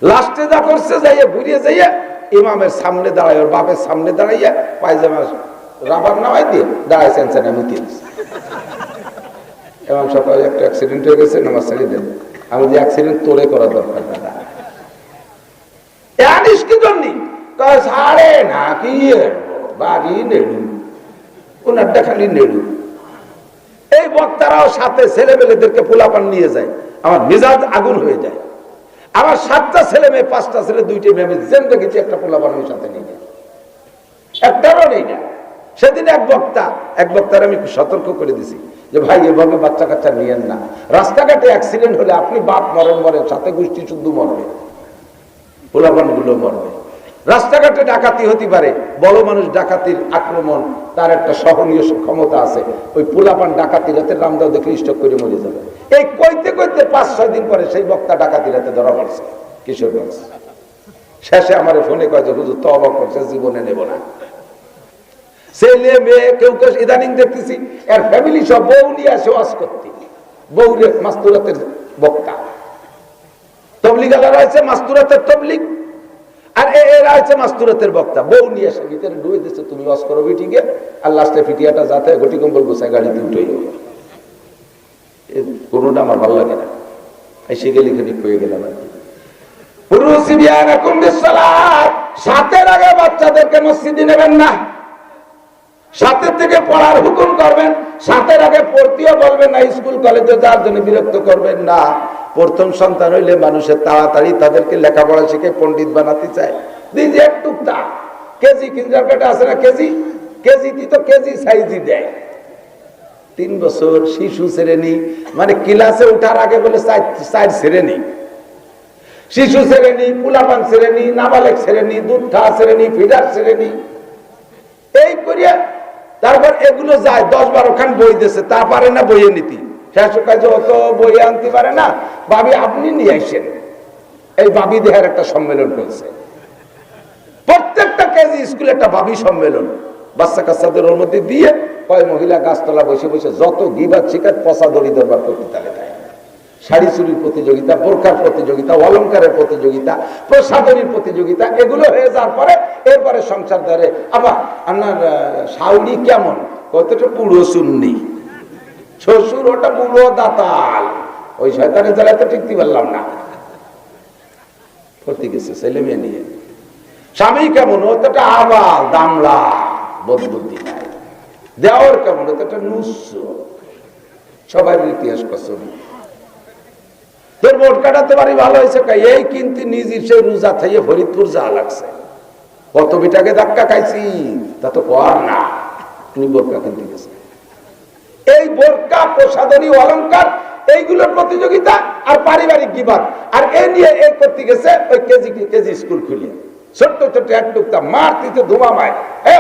লাস্টে যা করছে যাইয়া ঘুরিয়ে যাইয়া ইমামের সামনে দাঁড়ায়, ওর বাপের সামনে দাঁড়াইয়া পায়জামা রাবার নামাই দিয়ে দাঁড়াইছেন, মুতিয়ে দিচ্ছে। ইমাম সাহেব একটা অ্যাক্সিডেন্ট হয়ে গেছে, নামাজ ছাড়িয়ে দেন। আমি যে অ্যাক্সিডেন্ট তোরে করা দরকার দাদা, জানিস কি জন্যি সাড়ে না কি বাড়ি নেড়ু, ওনারটা খালি নেড়ু। এই বক্তারাও সাথে ছেলেমেয়েদেরকে পোলাপান নিয়ে যায়, আমার মেজাজ আগুন হয়ে যায়। আমার 7টা ছেলে মেয়ে, 5টা ছেলে, 2টে মেয়ে, আমি জেন দেখেছি একটা পোলাপানের সাথে নিয়ে যায়, একটারও নেই না। সেদিন এক বক্তার আমি সতর্ক করে দিছি যে ভাই এভাবে বাচ্চা কাচ্চা নিয়েন না, রাস্তাঘাটে অ্যাক্সিডেন্ট হলে আপনি বাপ মরেন, সাথে গোষ্ঠী শুদ্ধ মরবে, পোলাপান গুলো মরবে। রাস্তাঘাটে ডাকাতি হতে পারে, বড় মানুষ ডাকাতির আক্রমণ তার একটা সহনীয় ক্ষমতা আছে, ওই পোলাপান ডাকাতি রাতে রামদাও দেখলে স্টক করে মরে যাবে। এই কইতে কইতে 5-6 দিন পরে সেই বক্তা ডাকাতি রাতে ধরা পড়ছে কিশোরগঞ্জ। শেষে আমার ফোনে কয় যে হুজুর তওবা করছে, জীবনে নেব না। ছেলে মেয়ে কেউ কেউ ইদানিং দেখতেছি এর ফ্যামিলি সব বউ নিয়ে আসে ওয়াজ করতে, বউরে মাস্তুরাতের বক্তা, তবলিগালা রয়েছে মাস্তুরাতের তবলিগ, আর এরা হচ্ছে মাস্তুরাতের বক্তা। বউ নিয়ে আসে ভিতরে ডুবে দিচ্ছে, তুমি ওয়াজ করো বিটিকে, আর লাস্টে ফিটিয়াটা যাতে গটি কম্বল গোছায় গাড়িতে উঠে কোনোটা আমার ভালো লাগে না। এসে গেলে খালি পেয়ে গেলাম আর কি। সাতের আগে বাচ্চাদেরকে মসজিদে নেবেন না, সাতের থেকে পড়ার হুকুম করবেন, সাতের আগে পড়তেও বলবেন না, স্কুল কলেজে যাওয়ার জন্য বিরক্ত করবেন না। প্রথম সন্তান হইলে মানুষের তাড়াতাড়ি তাদেরকে লেখাপড়া শিখে পণ্ডিত বানাতে চায়। দিদি একটু তা কেজি কিনজারপেটে আছে না, কেজি তো কেজি সাইজই দেয়। 3 বছর শিশু শ্রেণী, মানে ক্লাসে উঠার আগে বলে 4 শ্রেণী, শিশু শ্রেণী, পুলাপান শ্রেণী, নাবালেক শ্রেণী, দুধ খাওয়া শ্রেণী, ফিডার শ্রেণী, এই করিয়া তারপর এগুলো যায় 10-12 খান বই দিয়েছে, তা পারে না বইয়ে নীতি। অত বই আনতে পারে না, ভাবি আপনি নিয়ে আসেন। এই ভাবি দেহের একটা সম্মেলন করছে, প্রত্যেকটা কেজি স্কুলে একটা ভাবি সম্মেলন, বাচ্চা কাচ্চাদের ওর মধ্যে দিয়ে কয় মহিলা গাছতলা বসে বসে যত গিবাদ শিকার পচা দড়ি দরবার করতে তালে দেয়। শাড়ি চুরির প্রতিযোগিতা, বোরখার প্রতিযোগিতা, অলঙ্কারের প্রতিযোগিতা, প্রসাদনীর প্রতিযোগিতা, এগুলো হয়ে যাওয়ার পরে এরপরে সংসার ধরে। আবার আপনার শাউরি কেমন, কতটা পুরো সুন্নি, শ্বশুর ওটা পুরো দাতাল, ওই শয়তানের জ্বালায় তো টিকতে পারলাম না, করতে গেছে ছেলে মেয়ে নিয়ে। স্বামী কেমন, ও তো একটা আবাল দামলা, বুদ্ধি নাই। দেওয়ার কেমন, ও তো একটা নুস্য, সবাই ইতিহাস পছন্দ। তোর মোট কাটাতে পারি ভালো হয়েছে, এই কিন্তু নিজের সেই রোজা থাইয়ে ফরিদপুর যা লাগছে, কত বিটাকে ধাক্কা খাইছি তা তো কর না, তুমি বোরকা কিনতে গেছে। এই বোরকা, প্রসাধনী, অলংকার, এইগুলোর প্রতিযোগিতা আর পারিবারিক গিবাদ, আর এ নিয়ে এ করতে গেছে ওই কেজি স্কুল খুলিয়ে ছোট্ট ছোট্ট একটুকটা মারতে ধুমা মায়।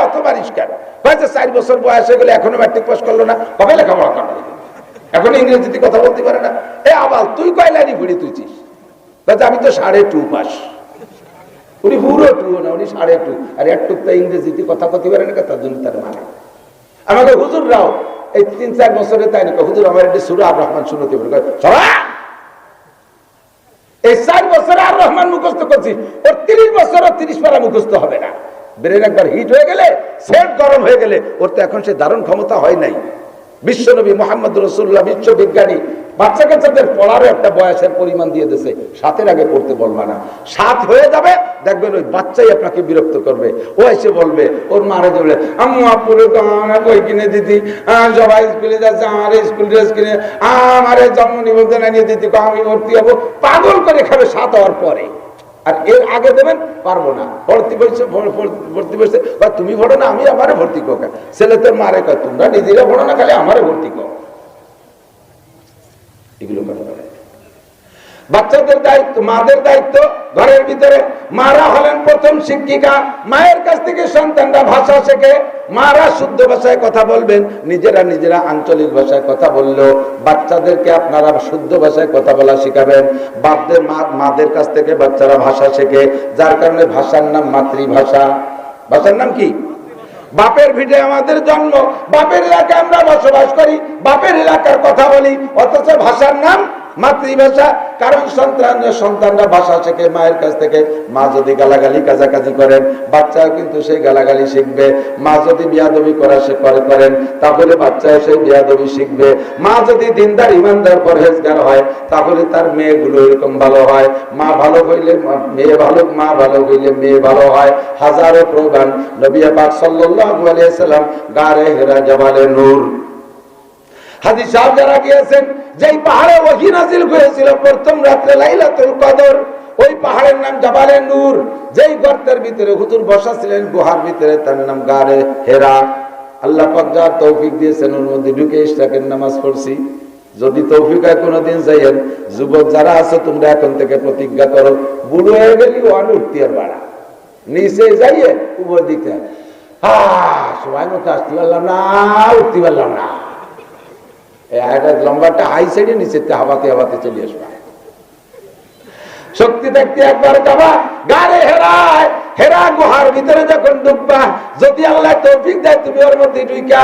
অত বারিশ কেন? 4 বছর বয়স হয়ে গেলে এখনো ম্যাট্রিক পাস করলো না, কবে লেখাপড়া করলো, এখন ইংরেজিতে কথা বলতে পারে না। আবার তুই কয় লাইনি পড়ি তুইছিস? আমি তো 2.5 পাস। উনি পুরো 2 না, উনি 2.5, আর একটুকটা ইংরেজিতে কথা বলতে পারে না, তার জন্য তার মানে। আমাকে হুজুররাও এই 3-4 বছরে তাই না, হুজুর আমার একটি সূরা আর রহমান শুনতে পারে, এই 4 বছরে আর রহমান মুখস্থ করছি, ওর 30 বছরও 30 পারা মুখস্থ হবে না। ব্রেন একবার হিট হয়ে গেলে, সেট গরম হয়ে গেলে, ওর তো এখন সে ধারণ ক্ষমতা হয় নাই। বিশ্বনবী মুহাম্মদ রাসূলুল্লাহ, বিশ্ববিজ্ঞানী, বাচ্চা কাচ্চাদের পড়ারও একটা বয়সের পরিমাণ দিয়ে দিয়েছে, 7-এর আগে পড়তে বলবা না। 7 হয়ে যাবে, দেখবেন ওই বাচ্চাই আপনাকে বিরক্ত করবে। ও এসে বলবে, ওর মারা যাবে, আম্মু আপুরে তো আমার বই কিনে দিতি, সবাই স্কুলে যাচ্ছে, আমার স্কুল ড্রেস কিনে, আমার জন্ম নিবন্ধন আনিয়ে দিতি, আমি ভর্তি হবো। পাগল করে খাবে 7 হওয়ার পরে। আর এর আগে দেবেন পারবো না, ভর্তি বসছে বা তুমি ভরো না, আমি আমারে ভর্তি কর। ছেলে তোর মারে কয়, তোমরা নিজেরা ভরো না, খালি আমারে ভর্তি কর। এগুলো কথা বলে। বাচ্চাদের দায়িত্ব, মাদের দায়িত্ব ঘরের ভিতরে। মারা হলেন প্রথম শিক্ষিকা। মায়ের কাছ থেকে সন্তানরা ভাষা শেখে। মারা শুদ্ধ ভাষায় কথা বলবেন, নিজেরা আঞ্চলিক ভাষায় কথা বললেও বাচ্চাদেরকে আপনারা শুদ্ধ ভাষায় কথা বলা শিখাবেন। মাদের কাছ থেকে বাচ্চারা ভাষা শেখে, যার কারণে ভাষার নাম মাতৃভাষা। ভাষার নাম কি? বাপের ভিটে আমাদের জন্ম, বাপের এলাকায় আমরা বসবাস করি, বাপের এলাকার কথা বলি, অথচ ভাষার নাম মাতৃভাষা। কারণ সন্তানরা ভাষা শেখে মায়ের কাছ থেকে। মা যদি গালাগালি কাজাকাজি করেন, বাচ্চাও কিন্তু সেই গালাগালি শিখবে। মা যদি বিয়াদবি করেন, তাহলে বাচ্চাও সেই বিয়াদবি শিখবে। মা যদি দিনদার, ইমানদার, পরহেজগার হয়, তাহলে তার মেয়েগুলো এরকম ভালো হয়। মা ভালো হইলে মেয়ে ভালো, মা ভালো হইলে মেয়ে ভালো হয়। হাজারো প্রমাণ। নবী পাক সাল্লাল্লাহু আলাইহি সাল্লাম গারে হেরা, জাবালে নূর, হাদিস সাহেব যারা গিয়েছেন, যেই পাহাড়ে ওহী নাযিল হয়েছিল প্রথম রাত্রে লাইলাতুল কদর, ওই পাহাড়ের নাম জাবালে নূর। যেই গর্তের ভিতরে হুজুর বসা ছিলেন, গুহার ভিতরে, তার নাম গারে হেরা। আল্লাহ পাক যার তৌফিক দিয়েছেন, ওর মধ্যে ঢুকে ইশরাকের নামাজ পড়ছি। যদি তৌফিক হয় কোনোদিন যাইয়েন, যুবক যারা আছে তোমরা এখন থেকে প্রতিজ্ঞা করো, বুড়ো হয়ে গেলি ওয়ান উঠতে আর বাড়া, নিচে যাইয়ে উপর দিকে সময় মতো আসতে পারলাম না, উঠতে পারলাম না, লম্বাটা হাই সাইডে, নিচে হাওয়াতে হাওয়াতে চলে আসবা। শক্তি থাকতে একবার যাবা গারে হেরায়, হেরা গুহার ভিতরে যখন ঢুকবা, যদি আল্লাহ তৌফিক দেয়, তুমি ওর মধ্যে ঢুকা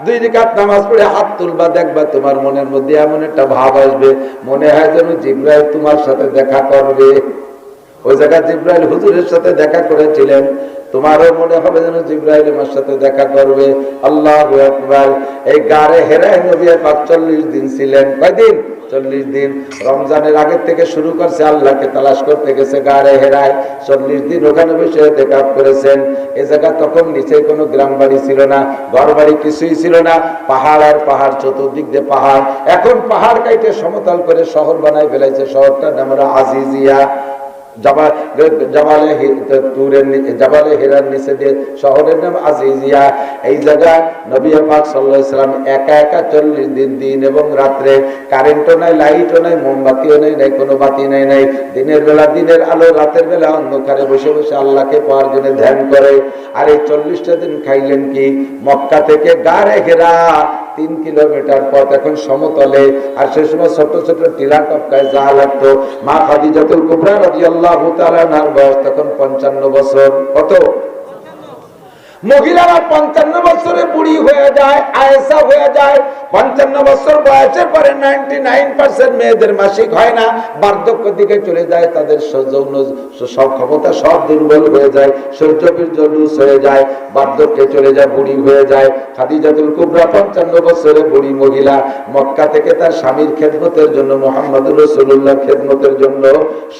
2 রাকাত নামাজ পড়ে হাত তুলবা, দেখবা তোমার মনের মধ্যে এমন একটা ভাব আসবে, মনে হয় যেন জিবরাইল তোমার সাথে দেখা করবে। ওই জায়গায় জিবরাইল হুজুরের সাথে দেখা করেছিলেন, তোমারও মনে হবে যেন জিবরাইল আমার সাথে দেখা করবে। আল্লাহু আকবার। এই গারে হেরায় নবী পাক 40 দিন ছিলেন। কয়দিন? 40 দিন। রমজানের আগে থেকে শুরু করছে, আল্লাহকে তালাশ করতে গেছে গারে হেরায়। 40 দিন ওখানে বসে দেখা করেছেন। এই জায়গা তখন নিচে কোনো গ্রাম বাড়ি ছিল না, ঘর বাড়ি কিছুই ছিল না, পাহাড় আর পাহাড়, চতুর্দিক দিয়ে পাহাড়। এখন পাহাড় কাইটে সমতল করে শহর বানায় ফেলাইছে। শহরটার নাম হলো আজিজিয়া। জাবালে হিরার নিচে দিয়ে শহরের নাম আজিজিয়া। এই জায়গায় নবী পাক সাল্লাল্লাহু আলাইহি সাল্লাম একা 40 দিন, দিন এবং রাত্রে, কারেন্টও নাই, লাইটও নাই, মোমবাতিও নাই, কোনো বাতি নাই। দিনের বেলা দিনের আলো, রাতের বেলা অন্ধকারে বসে বসে আল্লাহকে পাওয়ার জন্য ধ্যান করে। আর এই 40টা দিন খাইলেন কি? মক্কা থেকে গারে হেরা 3 কিলোমিটার পথ, এখন সমতলে। আর সে সময় ছোট ছোট টিলা টপকায় যা লাগতো। মা খাদিজাতুল কুবরা রাদিয়াল্লাহু তাআলা আনহার বয়স তখন 55 বছর। কত? মহিলারা 55 বছরে বুড়ি হয়ে যায়, আয়েশা হয়ে যায়। 55 বছর বয়সের পরে 99% মেয়েদের মাসিক হয় না, বার্ধক্য দিকে চলে যায়। তাদের যৌন সব ক্ষমতা সব দুর্বল হয়ে যায়, সৌর্যবীর্য লুজ হয়ে যায়, বার্ধক্যে চলে যায়, বুড়ি হয়ে যায়। খাদিজাতুল কুবরা 55 বছরে বুড়ি মহিলা। মক্কা থেকে তার স্বামীর খেদমতের জন্য, মুহাম্মদুর রাসূলুল্লাহ খেদমতের জন্য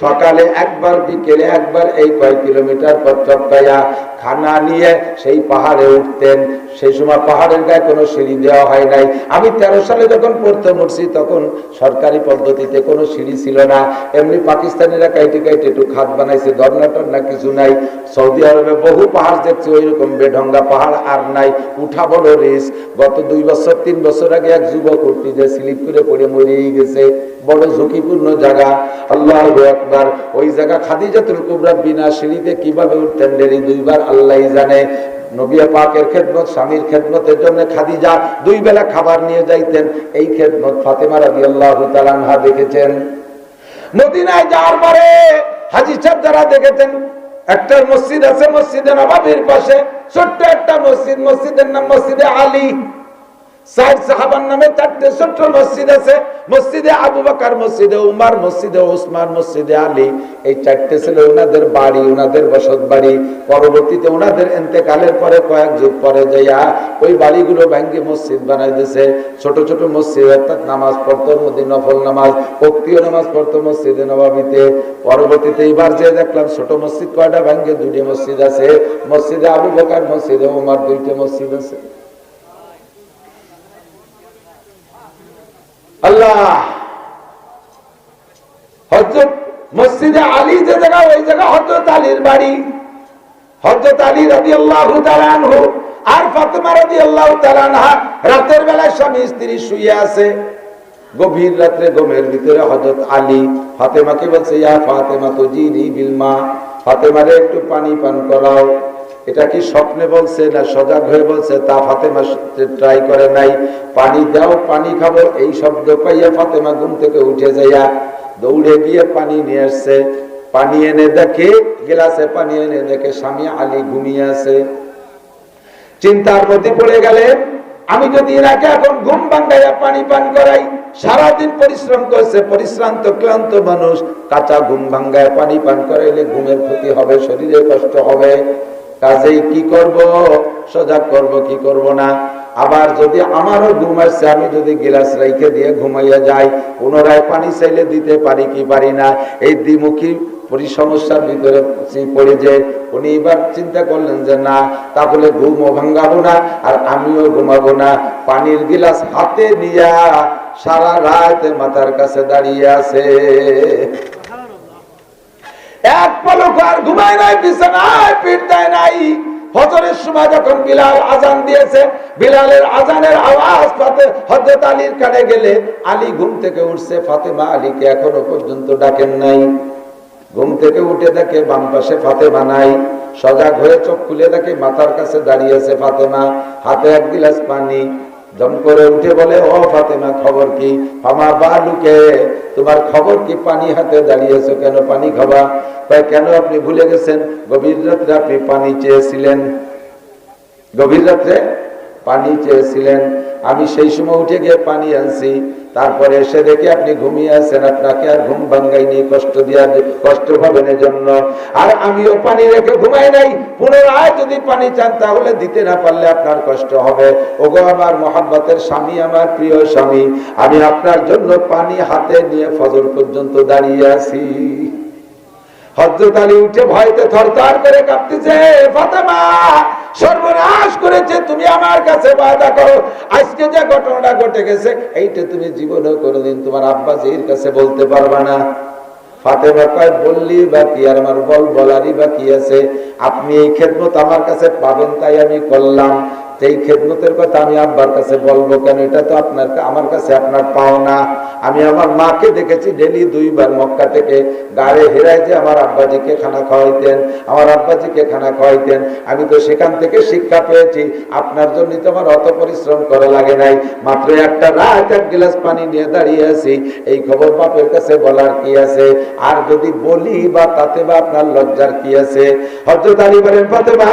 সকালে একবার, বিকেলে একবার, এই কয়েক কিলোমিটার পথ টপকায়া খানা নিয়ে সেই পাহাড়ে উঠতেন। সেই সময় পাহাড়ের গায়ে কোনো সিঁড়ি দেওয়া হয় নাই। আমি 13 সালে যখন প্রথম উঠছি তখন সরকারি পদ্ধতিতে কোনো সিঁড়ি ছিল না, এমনি পাকিস্তানিরা কাইটে কাইটে একটু খাত বানাইছে, ধর্নাটর না কিছু নাই। সৌদি আরবে বহু পাহাড় দেখছি ওই রকম বেঢঙ্গা পাহাড় আর নাই, উঠা বড় রিস্ক। গত 2 বছর 3 বছর আগে এক যুবক উঠতে যে স্লিপ করে পড়ে মরেই গেছে, বড় ঝুঁকিপূর্ণ জায়গা। আল্লাহু আকবার। ওই জায়গা খাদিজাতুল কুবরা বিনা সিঁড়িতে কিভাবে উঠতেন দেরি 2 বার আল্লাহই জানে। নবী পাকের খেদমত, স্বামীর খেদমতের জন্য খাদিজা 2 বেলা খাবার নিয়ে যাইতেন। এই খেদমত ফাতেমা রাদিয়াল্লাহু তাআলা আনহা দেখেছেন। মদিনায় যাওয়ার পরে হাজী সাহেব যারা দেখেছেন, একটা মসজিদ আছে মসজিদে নববীর পাশে, ছোট্ট একটা মসজিদ, মসজিদের নাম মসজিদে আলী। 4 সাহাবার নামে 4টে ছোট্ট মসজিদ আছে, মসজিদে আবু বকর, মসজিদে উমর, মসজিদে ওসমান, মসজিদে আলী। এই 4টে ছিল ওনাদের বাড়ি, ওনাদের বসত বাড়ি। পরবর্তীতে ওনাদের ইন্তেকালের পরে কয়েক যুগ পরে যাইয়া ওই বাড়িগুলো ভেঙে মসজিদ বানাই দিয়েছে। ছোট ছোট মসজিদ, অর্থাৎ নামাজ পড়তো, মধ্যে নফল নামাজ, ভক্তিও নামাজ পড়তো মসজিদে নববীতে। পরবর্তীতে এবার যে দেখলাম ছোট মসজিদ কয়টা ভেঙে 2টি মসজিদ আছে, মসজিদে আবু বকর, মসজিদে উমর, 2টে মসজিদ আছে। আল্লাহ, হযরত মসজিদে আলী যে জায়গা, ওই জায়গা হযরত আলীর বাড়ি। হযরত আলী রাদিয়াল্লাহু তাআলা আনহু আর ফাতেমা রাদিয়াল্লাহু তাআলা আনহা রাতের বেলায় স্বামী স্ত্রী শুয়ে আছে। গভীর রাতে ঘুমের ভিতরে হযরত আলী ফাতেমাকে বলছে, ইয়া ফাতেমা তুজিনি বিল মা, ফাতেমারে একটু পানি পান করাও। এটা কি স্বপ্নে বলছে না সজাগ হয়ে বলছে তা ফাতেমা ট্রাই করে নাই। পানি দাও, পানি খাবো, এই শব্দ পাইয়া ফাতেমা ঘুম থেকে উঠে যাইয়া দৌড়ে গিয়ে পানি নিয়ে আসছে। পানি এনে দেখে, গ্লাসে পানি এনে দেখে স্বামী আলী ঘুমিয়ে আছে। চিন্তার মধ্যে পড়ে গেলেন, আমি যদি এনাকে এখন ঘুম ভাঙ্গাইয়া পানি পান করাই, সারাদিন পরিশ্রম করছে, পরিশ্রান্ত ক্লান্ত মানুষ, কাঁচা ঘুম ভাঙ্গায় পানি পান করাইলে ঘুমের ক্ষতি হবে, শরীরে কষ্ট হবে। কাজেই কি করব, সজাগ করব কি করব না। আবার যদি আমারও ঘুম আসছে, আমি যদি গ্লাস রেখে দিয়ে ঘুমাইয়া যাই, পুনরায় পানি চাইলে দিতে পারি কি পারি না, এই দ্বিমুখী সমস্যার ভিতরে পড়ে যে উনি এবার চিন্তা করলেন যে না, তাহলে ঘুমও ভাঙ্গাবো না আর আমিও ঘুমাবো না। পানির গিলাস হাতে নিয়া সারা রাত মাথার কাছে দাঁড়িয়ে আছে, এক পলক আর ঘুমায় নাই, বিছানায় পিঠ দেয় নাই। ফজরের সময় যখন বিলাল আজান দিয়েছে, বিলালের আজানের আওয়াজ হযরত আলীর কানে গেলে আলী ঘুম থেকে উঠছে, ফাতেমা আলীকে এখনো পর্যন্ত ডাকেন নাই। ঘুম থেকে উঠে দেখে বাম পাশে ফাতেমা নাই। সজাগ হয়ে চোখ খুলে দেখে মাথার কাছে দাঁড়িয়ে আছে ফাতেমা, হাতে 1 গ্লাস পানি। দম করে উঠে বলে, ও ফাতেমা, খবর কি? ফামা বালুকে, তোমার খবর কি? পানি হাতে দাঁড়িয়েছো কেন? পানি খাবা? তাই কেন আপনি ভুলে গেছেন গভীর রাত্রে আপনি পানি চেয়েছিলেন? গভীর রাত্রে পানি চেয়েছিলেন, আমি সেই সময় উঠে গিয়ে পানি আনছি, তারপরে এসে দেখে আপনি ঘুমিয়ে আছেন, আপনাকে আর ঘুম ভাঙ্গাইনি, কষ্ট পাবেন এজন্য। আর আমিও পানি রেখে ঘুমাই নাই, পুনরায় যদি পানি চান তাহলে দিতে না পারলে আপনার কষ্ট হবে। ওগো আমার মহাব্বতের স্বামী, আমার প্রিয় স্বামী, আমি আপনার জন্য পানি হাতে নিয়ে ফজর পর্যন্ত দাঁড়িয়ে আছি। হযরত আলী উঠে ভয়তে থরথর করে কাঁপতেছে, ফাতেমা সর্বনাশ করেছে, তুমি আমার কাছে ওয়াদা করো, আজকে যে ঘটনাটা ঘটে গেছে এইটা তুমি জীবনেও কোনোদিন তোমার আব্বাজির কাছে বলতে পারবা না। ফাতেমা কয়, বললি বা কি, আর আমার বলারই বা কি আছে? আপনি এই খেদমত আমার কাছে পাবেন তাই আমি করলাম, এই খেদমতের কথা আমি আব্বার কাছে বলবো কেন? এটা তো আপনার, আমার কাছে আপনার পাওনা। আমি আমার মাকে দেখেছি ডেলি 2 বার মক্কা থেকে গাড়ি হেরায় যে আমার আব্বাজিকে খানা খাওয়াইতেন, আমার আব্বাজিকে খানা খাওয়াইতেন। আমি তো সেখান থেকে শিক্ষা পেয়েছি, আপনার জন্য তো আমার অত পরিশ্রম করা লাগে নাই, মাত্র একটা রাত 1 গ্লাস পানি নিয়ে দাঁড়িয়ে আছি, এই খবর বাপের কাছে বলার কি আছে? আর যদি বলি বা তাতে বা আপনার লজ্জার কি আছে? হযরত আলী বলেন, ফাতেমা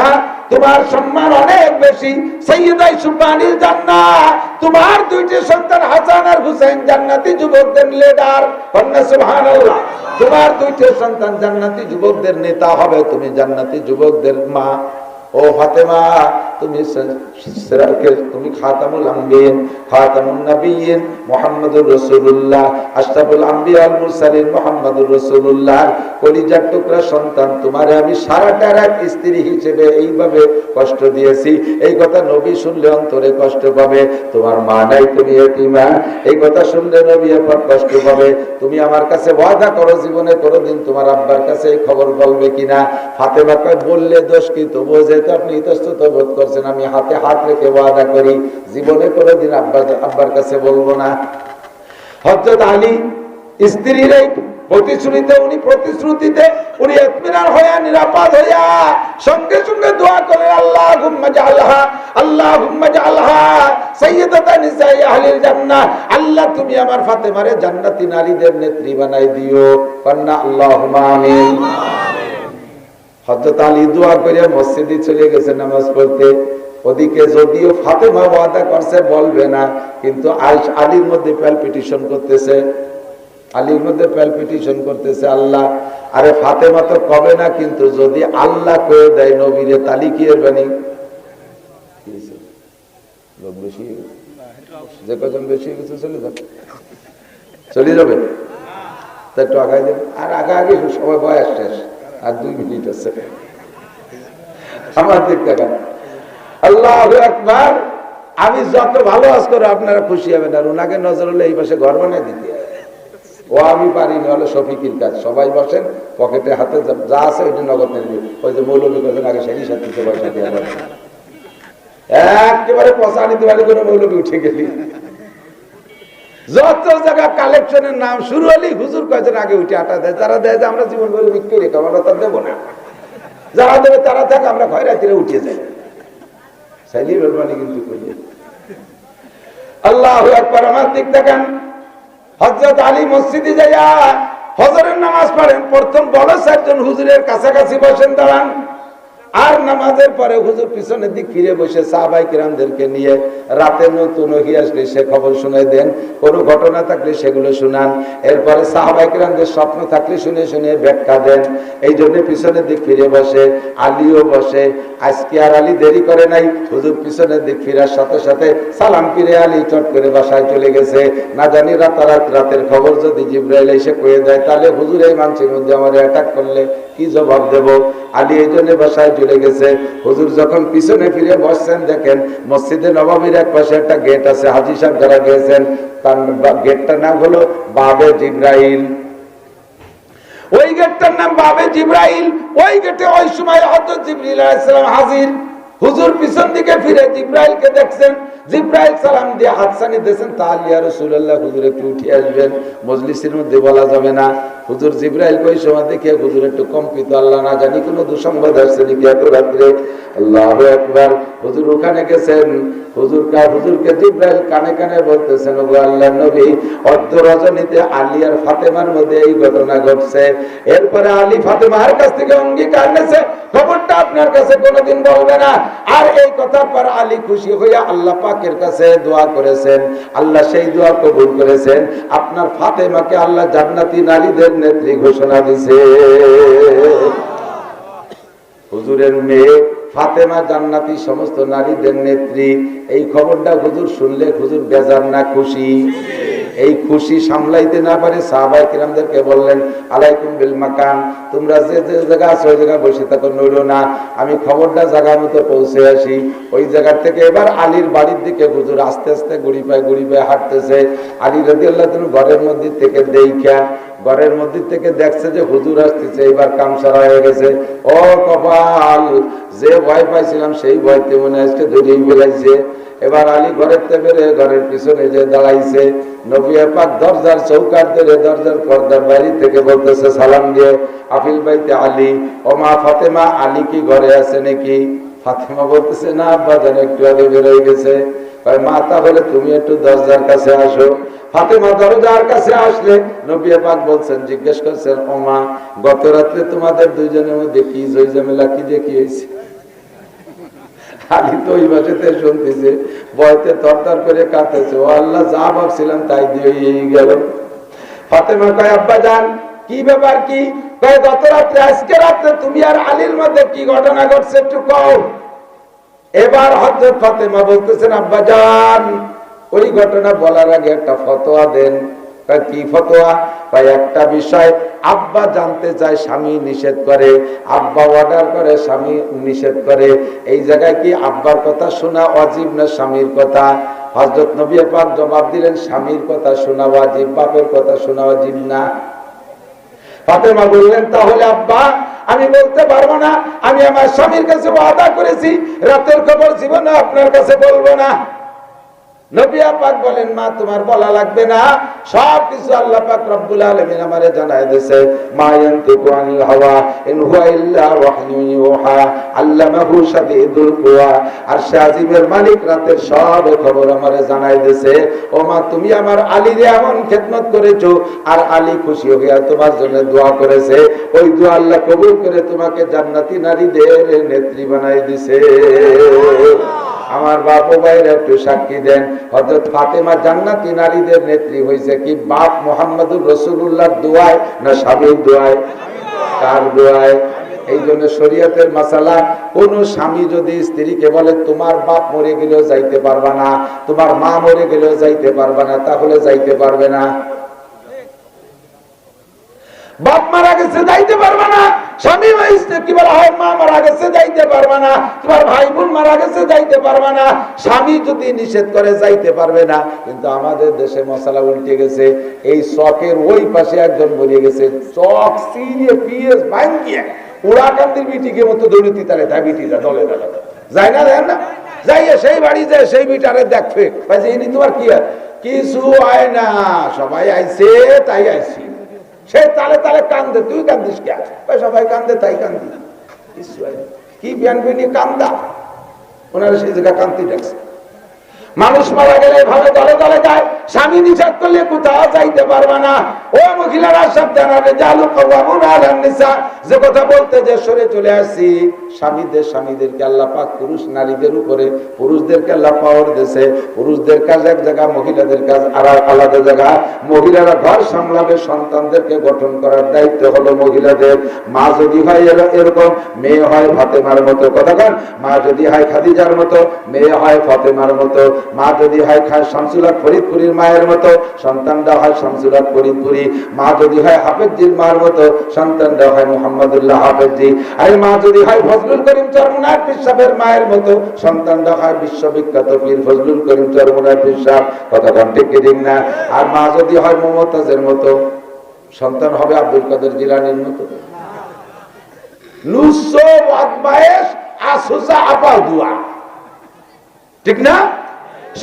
তোমার সম্মান অনেক বেশি, সাইয়্যিদা সুবহানিল জান্নাত, তোমার 2টি সন্তান হাসান আর হুসাইন জান্নাতি যুবকদের লিডার, বলেন সুবহানাল্লাহ। তোমার 2টি সন্তান জান্নাতি যুবকদের নেতা হবে, তুমি জান্নাতি যুবকদের মা। ও ফাতেমা, তুমি খাতামুল আম্বিয়িন খাতামুন নবিয়্যিন মুহাম্মাদুর রাসূলুল্লাহ আশরাফুল আম্বিয়া ওয়াল মুরসালিন মুহাম্মাদুর রাসূলুল্লাহ কলিজার টুকরা সন্তান, তোমারে আমি সারাটা রাত স্ত্রী হিসেবে এইভাবে কষ্ট দিয়েছি, এই কথা নবী শুনলে অন্তরে কষ্ট পাবে। তোমার মা নাই, তুমি এতিমা, এই কথা শুনলে নবী এরপর কষ্ট পাবে। তুমি আমার কাছে ওয়াদা করো জীবনে কোনোদিন তোমার আব্বার কাছে এই খবর বলবে কিনা। ফাতেমা কয় বললে দোষ কি, তবুও যেহেতু আপনি ইতস্তত বোধ করছেন, আমি হাতে হাত রেখে ওয়াদা করি জীবনে কোনোদিন আব্বার কাছে বলবো না। হযরত আলী স্ত্রীর এই প্রতিশ্রুতিতে উনি ইতমিনান হইয়া নিরাপদ হইয়া সঙ্গে সঙ্গে দোয়া করেন, আল্লাহুম্মা জাআলহা সাইয়্যিদাতান নিসাই আহলিল জান্নাহ। আল্লাহ তুমি আমার ফাতেমারে জান্নাতি নারীদের নেত্রী বানাই দিও। কন্না আল্লাহুম্মা আমিন। হযরত আলী দোয়া করে মসজিদে চলে গেছে নামাজ পড়তে। ওদিকে যদিও ফাতেমা ওয়াদা করছে বলবে না, কিন্তু আলীর মধ্যে প্যালপিটেশন করতেছে, আল্লাহ আরে ফাতেমা তো কবে না, কিন্তু যদি আল্লাহ কয়ে দেয় নবীরে তালি কি এর বানি যে কজন বেশি গেছে চলে যাবে তা একটু আগাই দেবে। আর আগে সবাই বয়স শেষ, আর 2 মিনিট আছে আমার দিক থেকে। আল্লাহু আকবার। আমি যত ভালো আজ করে আপনারা খুশি হবেন, আর ওনাকে নজর হলে এই পাশে ঘর বানাই দিতে ও আমি পারিনি, হলো শফিকির কাজ। সবাই বসেন, পকেটে হাতে যা আছে ওইটা নগদ নেবে। ওই যে মৌলবী কজন আগে সেই সাথে পয়সা দিয়ে একেবারে পয়সা আনিতে পারি কোনো মৌলবী উঠে গেলি। যত জায়গা কালেকশনের নাম শুরু হলেই হুজুর কয়েকজন আগে উঠে আটা দেয়। যারা দেয় যে আমরা জীবন ভরে বিক্রি রেখে আমরা তার দেবো না, যারা দেবে তারা থাক, আমরা খয়রাতিরে উঠে যাই। সাইলি বেরবানি কিন্তু করিয়ে। আল্লাহু আকবার। আমার দিক দেখেন, হযরত আলী মসজিদে যাইয়া ফজরের নামাজ পড়েন। প্রথম বড় 4 জন হুজুরের কাছাকাছি বসেন, দাঁড়ান। আর নামাজের পরে হুজুর পিছনের দিক ফিরে বসে সাহাবায়ে কিরামদেরকে নিয়ে রাতে নতুন ওহী আসলে সে খবর শুনে দেন, কোনো ঘটনা থাকলে সেগুলো শুনান। এরপরে সাহাবায়ে কিরামদের স্বপ্ন থাকলে শুনে শুনে ব্যাখ্যা দেন। এই জন্য পিছনের দিক ফিরে বসে, আলীও বসে। আজকে আর আলী দেরি করে নাই, হুজুর পিছনের দিক ফিরার সাথে সাথে সালাম ফিরে আলী চট করে বাসায় চলে গেছে। না জানি রাতের খবর যদি জিবরাইল এসে কয়ে দেয়, তাহলে হুজুর এই মানুষের মধ্যে আমার অ্যাটাক করলে কি জবাব দেব। আলী এই জন্য বাসায় চলে গেছে। হুজুর যখন পিছনে ফিরে বসছেন, দেখেন মসজিদে নববীর এক পাশে একটা গেট আছে। হাজী সাহেব যারা গিয়েছেন, তার গেটটার নাম হলো বাবে জিবরাইল। ওই গেটটার নাম বাবে জিবরাইল। ওই গেটে ওই সময় হযরত জিবরিল আলাইহিস সালাম হাজির। হুজুর পিছন দিকে ফিরে জিবরাইলকে দেখছেন। জিবরাইল সালাম দিয়ে হাতছানি দিয়েছেন, তাহলে ইয়া রাসূলুল্লাহ হুজুর একটু উঠে আসবেন, মজলিসের মধ্যে বলা যাবে না। হুজুর জিবরাইল কই সময় দেখে হুজুর একটু কম্পিত, আল্লাহ না জানি কোনো দুঃসংবাদ আসছে নাকি এত রাত্রে। আল্লাহু আকবার। হুজুর ওখানে গেছেন। হুজুরকে জিবরাইল কানে কানে বলতেছেন, ওগো আল্লাহর নবী, অর্ধ রজনীতে আলী আর ফাতেমার মধ্যে এই ঘটনা ঘটছে। এরপরে আলী ফাতেমার কাছ থেকে অঙ্গীকার নিয়েছে, খবরটা আপনার কাছে কোনোদিন বলবে না। আর এই কথার পর আলী খুশি হইয়া আল্লাহ পাকের কাছে দোয়া করেছেন। আল্লাহ সেই দোয়া কবুল করেছেন। আপনার ফাতেমাকে আল্লাহ জান্নাতি নারীদের নেত্রী ঘোষণা দিয়েছে। হুজুরের মেয়ে ফাতেমা জান্নাতি সমস্ত নারীদের নেত্রী। এই খবরটা হুজুর শুনলে হুজুর বেজার না খুশি? এই খুশি সামলাইতে না পারে সাহাবায়ে কিরামদেরকে বললেন, আলাইকুম বিল মাকান, তোমরা যে যে জায়গা আছে ওই জায়গায় বসে থাকো, নড়ো না, আমি খবরটা জায়গা মতো পৌঁছে আসি। ওই জায়গা থেকে এবার আলীর বাড়ির দিকে হুজুর আস্তে আস্তে গুড়ি পায়ে হাঁটতেছে। আলী রাদিয়াল্লাহু তাআলা ঘরের মধ্যে থেকে ঘরের মধ্যে থেকে দেখছে যে হুজুর আসতেছে, এবার কাম সারা হয়ে গেছে। ও কপাল, যে ভয় পাইছিলাম সেই ভয়তে মনে আজকে ধরেই বেড়াইছে। এবার আলী ঘরের থেকে ঘরের পিছনে যে দাঁড়াইছে, নবী পাক দরজার চৌকাঠ ধরে দরজার পর্দার বাইরে থেকে বলতেছে সালাম দিয়ে, আফিল বাইতে আলী, ও মা ফাতেমা, আলী কি ঘরে আছে নাকি? ফাতেমা বলতেছে, না আব্বা জান একটু আগে বেরোয় গেছে। মা তাহলে তুমি একটু দরজার কাছে আসো। ফাতেমা দরজার কাছে আসলে নবী পাক বলছেন, জিজ্ঞেস করছেন, ও মা, গত রাত্রে তোমাদের দুইজনের মধ্যে কি জয় ঝামেলা, কি দেখি হয়েছে? আলী তো ওই বাসাতে শুনতেছে, ভয়তে তরতর করে কাঁদতেছে। ও আল্লাহ, যা ভাবছিলাম তাই দিয়ে গেল। ফাতেমা কয়, আব্বা জান কি ব্যাপার, কি? কয়, গত রাত্রে আজকে রাত্রে তুমি আর আলীর মধ্যে কি ঘটনা ঘটছে একটু কও। এবার হযরত ফাতেমা বলতেছেন, আব্বা জান ওই ঘটনা বলার আগে একটা ফতোয়া দেন। কি ফতোয়া? একটা বিষয় আব্বা জানতে চায়, স্বামী নিষেধ করে, আব্বা অর্ডার করে, স্বামী নিষেধ করে, এই জায়গায় কি আব্বার কথা শোনা ওয়াজিব না স্বামীর কথা? হযরত নবী পাক জবাব দিলেন, স্বামীর কথা শোনা ওয়াজিব, বাপের কথা শোনা ওয়াজিব না। ফাতেমা বললেন, তাহলে আব্বা আমি বলতে পারবো না, আমি আমার স্বামীর কাছে ওয়াদা করেছি রাতের খবর জীবনে আপনার কাছে বলবো না। নবী পাক বলেন, মা তোমার বলা লাগবে না, সবকিছু আল্লাহ পাক রব্বুল আলামিন আমারে জানায় দিয়েছে। মা ইয়ানতিকু আনিল হাওয়া ইন হুয়া ইল্লা ওয়াহয়ুন ইউহা আল্লামাহু শাদীদুল কুওয়া। আরশে আজিমের মালিক রাতের সব খবর আমারে জানায় দিয়েছে। ও মা তুমি আমার আলীর এমন খেদমত করেছো, আর আলী খুশি হয়ে তোমার জন্য দোয়া করেছে, ওই দোয়া আল্লাহ কবুল করে তোমাকে জান্নাতি নারীদের নেত্রী বানাই দিয়েছে। আমার বাপ ও ভাইরা একটু সাক্ষী দেন, হযরত ফাতেমা জান্নাতি নারীদের নেত্রী হয়েছে কি বাপ মুহাম্মদুর রাসূলুল্লাহর দোয়ায় না স্বামীর দোয়ায়? কার দোয়ায়? এই জন্য শরীয়তের মাসালা, কোন স্বামী যদি স্ত্রীকে বলে তোমার বাপ মরে গেলেও যাইতে পারবা না, তোমার মা মরে গেলেও যাইতে পারবা না, তাহলে যাইতে পারবে না। বাপ মারা গেছে যাইতে পারবে না, স্বামী কি বলা হয়, মা মারা গেছে যাইতে পারবে না, তোমার ভাই বোন মারা গেছে যাইতে পারবে না। স্বামী যদি নিষেধ করে যাইতে পারবে না। কিন্তু আমাদের দেশে মশলা উল্টে গেছে, এই চকের ওই পাশে একজন মরে গেছে, চক সিরিয়ে পিএস ভাঙ্গিয়ে উড়াকান্দির বিটিকে মতো দৌড়িতে তারে তাই বিটিটা দলে দলে যায় না, দেন না যাইয়ে সেই বাড়ি যায়, সেই বিটারে দেখবে তোমার কি কিছু হয় না, সবাই আইছে তাই আইছি, সে তালে তালে কান্দে, তুই কান্দিস কে? সবাই কান্দে তাই কান্দি, কি বিয়ান বিনি কান্দা, ওনারা সেই জায়গা কান্তি ডাকছে। মানুষ মারা গেলে এভাবে দলে দলে যায়, স্বামী নিষেধ করলে কোথাও যাইতে পারবে না। ও মহিলারা সাবধান, যে কথা বলতে যে সরে চলে আসছি, স্বামীদেরকে আল্লাহ পাক পুরুষ নারীদের উপরে, পুরুষদেরকে আল্লাহ পাওয়ার দিয়েছে। পুরুষদের কাজ এক জায়গা, মহিলাদের কাজ আর আলাদা জায়গা। মহিলারা ঘর সামলাবে, সন্তানদেরকে গঠন করার দায়িত্ব হলো মহিলাদের। মা যদি হয় এরকম, মেয়ে হয় ফাতেমার মতো, কথা বলেন, মা যদি হয় খাদিজার মতো, মেয়ে হয় ফাতেমার মতো। মা যদি হয় শামসুল হক ফরিদপুরীর মায়ের মতো, সন্তানরা হয় শামসুল হক ফরিদপুরী। মা যদি হয় হাফেজজির মার মতো, সন্তানরা হয় মুহাম্মদুল্লাহ হাফেজজি। আর মা যদি হয় ফজলুল করিম চরমুনার পীর সাহেবের মায়ের মতো, সন্তানরা হয় বিশ্ববিখ্যাত পীর ফজলুল করিম চরমুনার পীর সাহেব, কথা কোন ঠিক কি ঠিক না? আর মা যদি হয় মুমতাজের মতো, সন্তান হবে আব্দুল কাদের জিলানীর মতো। নুসো ওয়াদবায়েশ আসুসা আপা দুয়া, ঠিক না?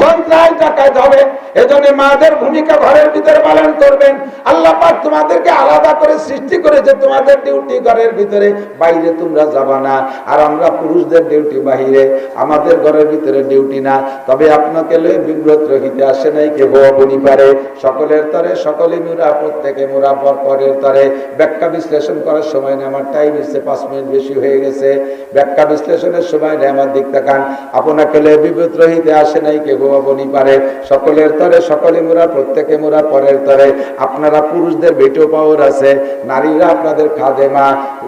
সন্তান জাকাত হবে। এজন্য মাদের ভূমিকা ঘরের ভিতরে পালন করবেন। আল্লাহ পাক তোমাদেরকে আলাদা করে সৃষ্টি করেছে, তোমাদের ডিউটি ঘরের ভিতরে, বাইরে তোমরা যাবা না। আর আমরা পুরুষদের ডিউটি বাহিরে, আমাদের ঘরের ভিতরে ডিউটি না। তবে আপনাকে লয়ে বিব্রত রহিতে আসে নাই কে বনি পারে, সকলের তরে সকলে মুরা, প্রত্যেকে মুরা পরের তরে। ব্যাখ্যা বিশ্লেষণ করার সময় নেই, আমার টাইম এসে 5 মিনিট বেশি হয়ে গেছে। ব্যাখ্যা বিশ্লেষণের সময় নেই, আমার দিক তাকান। আপনাকে লয়ে বিব্রত রহিতে আসে নাই কে বনি পারে, সকলের তরে সকলে মুরা, প্রত্যেকে মুরা পরের তরে। আপনারা পুরুষদের ভেটো পাওয়ার আছে, নারীরা আপনাদের খাদেমা।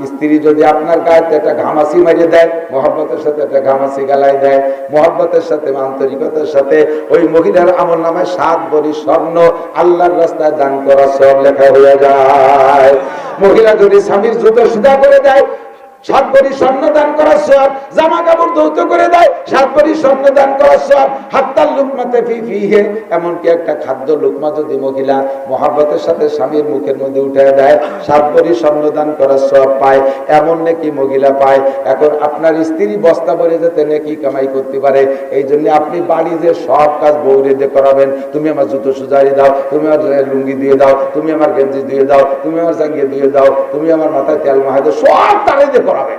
স্ত্রী যদি আপনার গায়ে একটা ঘামাসি মারিয়ে দেয়, মহব্বতের সাথে একটা ঘামাসি গালায় দেয়, মহব্বতের সাথে আন্তরিকতার সাথে, ওই মহিলার আমল নামায় 7 ভরি স্বর্ণ আল্লাহর রাস্তায় দান করা সব লেখা হয়ে যায়। মহিলা যদি স্বামীর জুতো সুদা করে দেয়, 7 ভরি স্বর্ণ দান করার সওয়াব। জামা কাপড় ধৌত করে দেয়, 7 ভরি স্বর্ণ দান করার সওয়াব। হাত্তাল লুকমাতে ফি ফিহে, এমনকি একটা খাদ্য লুকমা যদি মহিলা মহব্বতের সাথে স্বামীর মুখের মধ্যে উঠে দেয়, 7 ভরি স্বর্ণ দান করার সওয়াব পায়। এমন নাকি মহিলা পায়। এখন আপনার স্ত্রী বস্তা ভরে যেতে নাকি কামাই করতে পারে, এই জন্য আপনি বাড়ি যে সব কাজ বউরে দিয়ে করাবেন। তুমি আমার জুতো সুজারি দাও, তুমি আমার লুঙ্গি দিয়ে দাও, তুমি আমার গেঞ্জি দিয়ে দাও, তুমি আমার জাঙ্গিয়ে দিয়ে দাও, তুমি আমার মাথায় তেল মাহাই দাও, সব তারে দিয়ে করাবে।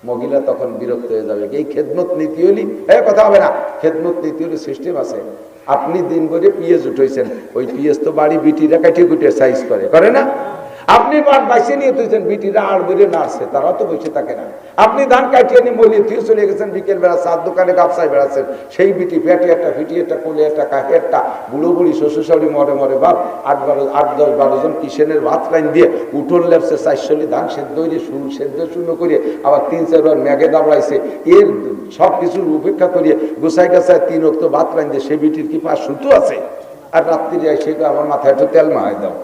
মহিলা তখন বিরক্ত হয়ে যাবে। এই খেদমত নীতি হলি কথা হবে না। খেদমত নীতি হলি সিস্টেম আছে। আপনি দিন করে পিএস উঠেছেন, ওই পিএস তো বাড়ি বিটিরা কাটিয়ে কুটিয়ে সাইজ করে না। আপনি মাঠ বাইসে নিয়ে তুইছেন, বিটিরা আর বেড়ে নাড়ছে, তারা তো বসে থাকে না। আপনি ধান কাটিয়ে নিয়ে মলিয়ে তুই চলে গেছেন, বিকেল বেলা চার দোকানে গাপসায় বেড়াচ্ছেন, সেই বিটি পেটে একটা, ফিটি একটা, কোলে একটা, কাকে একটা, বুড়ো বুড়ি শ্বশুর শাশুড়ি মরে মরে বাপ 8-10-12 জন কিষেনের ভাত লাইন দিয়ে উঠোন লেপছে, 400 ধান সেদ্ধ হয়ে সেদ্ধ শূন্য করে আবার 3-4 বার ম্যাগে দাবড়াইছে, এর সব কিছুর উপেক্ষা করিয়ে গোসাই গাছায় 3 ওয়াক্ত ভাত লাইন দিয়ে, সে বিটির কি পাশ সুতো আছে? আর রাত্রি যায় সে আমার মাথায় একটু তেল মাহাই দাও।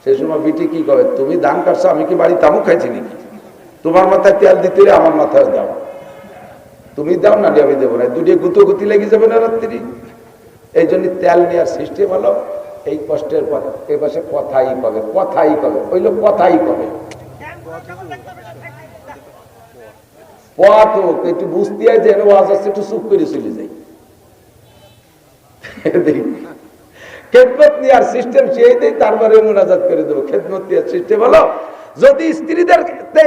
সেই সময় বিটি কি করে, তুমি ধান কাটছো, আমি কি বাড়ি তামুক খাইছি নাকি? তোমার মাথায় তেল দিতে আমার মাথায় দাও, তুমি দাও না, আমি দেবো না, দুটো গুতি লেগে যাবে না রাত্রি। এই জন্য তেল নেওয়ার সিস্টেম হলো এই কষ্টের পর এই পাশে কথাই কবে, কথাই কবে, ওই লোক কথাই কবে। পথ হোক একটু বুঝতে হয় যে ওয়াজ আছে, একটু চুপ করে চলে যাই। খেদমত নেওয়ার সিস্টেম সেই দেয়, তারপরে মুনাজাত করে দেবো। খেদমত নেওয়ার সিস্টেম হলো, যদি স্ত্রীদের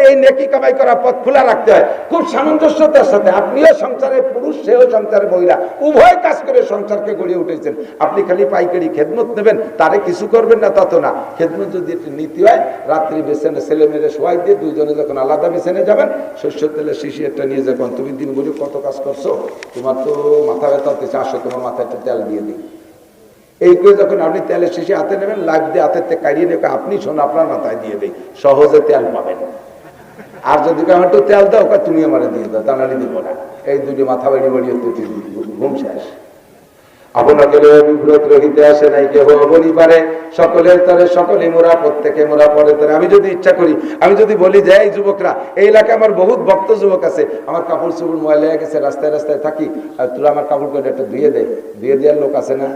এই নেকি কামাই করার পথ খোলা রাখতে হয় খুব সামঞ্জস্যতার সাথে, আপনিও সংসারে পুরুষ, সেও সংসারে মহিলা, উভয় কাজ করে সংসারকে গড়িয়ে উঠেছেন। আপনি খালি পাইকারি খেদমত নেবেন, তারে কিছু করবেন না, তত না। খেদমত যদি একটু নীতি হয়, রাত্রি বেছেনে ছেলে মেয়েরে শোয়াই দিয়ে দুইজনে যখন আলাদা বেছেনে যাবেন, শস্য তেলের শিশি একটা নিয়ে যাবেন, তুমি দিনগুলি কত কাজ করছো, তোমার তো মাথা ব্যথা হতেছে, আসো তোমার মাথায় একটু তেল দিয়ে দিই। এই করে যখন আপনি তেলের শিশি হাতে নেবেন, লাগ দিয়ে হাতের থেকে কাড়িয়ে নেবে, আপনি শোন আপনার মাথায় দিয়ে দেয়, সহজে তেল পাবেন। আর যদি আমার একটু তেল দাও, তুমি আমার দিয়ে দাও, তা নাহলে দিব না। এই দুটি মাথা বাড়ি বাড়ি ঘুম শেষ। আপনাকে বিব্রত রহিতে আসে নাই কেহ বলি পারে, সকলের তরে সকলে মোরা, প্রত্যেকে মোরা পরে তরে। আমি যদি ইচ্ছা করি, আমি যদি বলি যে এই যুবকরা, এই এলাকায় আমার বহুত ভক্ত যুবক আছে, আমার কাপড় চোপড় ময়লা হয়ে গেছে, রাস্তায় রাস্তায় থাকি, আর তোরা আমার কাপড় করে একটু ধুয়ে দেয়, ধুয়ে দেওয়ার লোক আছে না?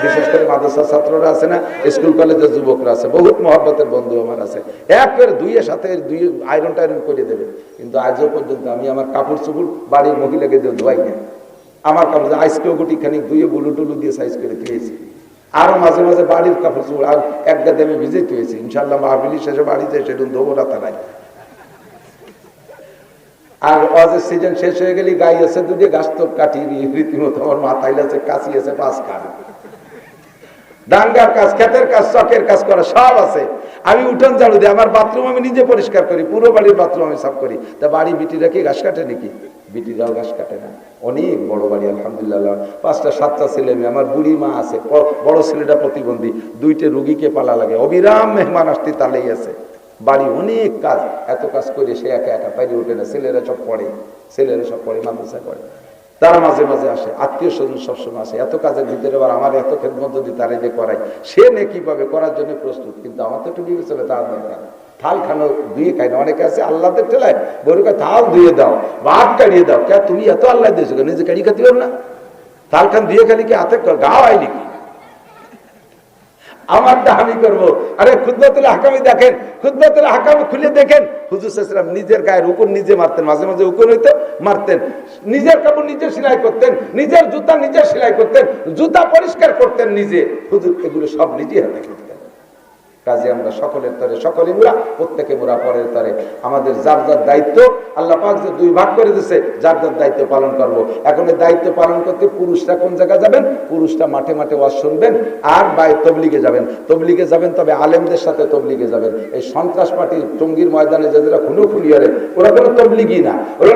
বিশেষ করে মাদ্রাসার ছাত্ররা আছে না, স্কুল কলেজের যুবকরা আছে, বহুত মহব্বতের বন্ধু আমার আছে, এক করে ধুয়ে সাথে ধুয়ে আয়রন টাইরন করে দেবে। কিন্তু আজও পর্যন্ত আমি আমার কাপড় চোপড় বাড়ির মহিলাকে দিয়ে ধোয়াই না। আমার কাপড় আইসকেও গুটি খানিক ধুয়ে বুলু টুলু দিয়ে সাইজ করে ধুয়েছি। আরো মাঝে মাঝে বাড়ির কাপড় চোপড় আর এক গাদে আমি ভিজে ধুয়েছি। ইনশাল্লাহ মাহফিলি শেষে বাড়িতে সেদিন ধোবো রাতা নাই। আর ওয়াজের সিজন শেষ হয়ে গেলে গাই আছে দুটি, গাছ তো কাটি রীতিমতো আমার মাথায় আছে, কাশি আছে 5 কাঠ, ডাঙ্গার কাজ, ক্ষেতের কাজ, চকের কাজ করা সব আছে। আমি উঠোন ঝাড়ু দিই, আমার বাথরুম আমি নিজে পরিষ্কার করি, পুরো বাড়ির বাথরুম আমি সাফ করি। তা বাড়ি বিটিরা কি ঘাস কাটে নাকি? বিটিরাও ঘাস কাটে না। অনেক বড় বাড়ি আলহামদুলিল্লাহ, 5টা-7টা ছেলে মেয়ে, আমার বুড়ি মা আছে, বড় ছেলেটা প্রতিবন্ধী, 2টে রুগীকে পালা লাগে, অবিরাম মেহমান আসতে তালেই আছে। বাড়ি অনেক কাজ, এত কাজ করে সে একা একা পাইরে ওঠে না। ছেলেরা সব পড়ে, মাদ্রাসা করে, তারা মাঝে মাঝে আসে, আত্মীয় স্বজন সবসময় আসে। এত কাজের ভিতরে আবার আমার এত খেদমত যদি তারে যে করাই, সে নেকি পাবে, করার জন্য প্রস্তুত। কিন্তু আমার তো একটু বিবেচনা তার দরকার। থাল খানো ধুয়ে খাই না, অনেকে আছে আল্লাহদের ঠেলায় বড়কে থাল ধুয়ে দাও, ভাত কাড়িয়ে দাও। কে তুমি এত আল্লাহ দিয়েছো, নিজে কাড়ি খাতে পারো না? থাল খান ধুয়ে খালি কি হাতে গাও হয় নাকি? আমারটা আমি করবো। আরে খুতবাতুল হাকামি দেখেন, খুতবাতুল হাকামি খুলে দেখেন, হুজুর সাল্লাল্লাহু আলাইহি ওয়াসাল্লাম নিজের গায়ের উপর নিজে মারতেন, মাঝে মাঝে উপর হইতো মারতেন, নিজের কাপড় নিজে সেলাই করতেন, নিজের জুতা নিজে সেলাই করতেন, জুতা পরিষ্কার করতেন নিজে। হুজুর এগুলো সব নিজে হাতে করতেন। কাজে আমরা সকলের তরে সকলে মোরা, প্রত্যেকে মোরা পরের তরে। আমাদের যার যার দায়িত্ব আল্লাহ পাক যে 2 ভাগ করে দিয়েছে, যার যার দায়িত্ব পালন করব। এখন এই দায়িত্ব পালন করতে পুরুষরা কোন জায়গায় যাবেন? পুরুষরা মাঠে মাঠে ওয়াজ শুনবেন, আর তবলিগে যাবেন। তবলিগে যাবেন, তবে আলেমদের সাথে তবলিগে যাবেন। এই সন্ত্রাস পার্টি টঙ্গীর ময়দানে যারা খুনো খুনি ওরা কোনো তবলিগি না, ওরা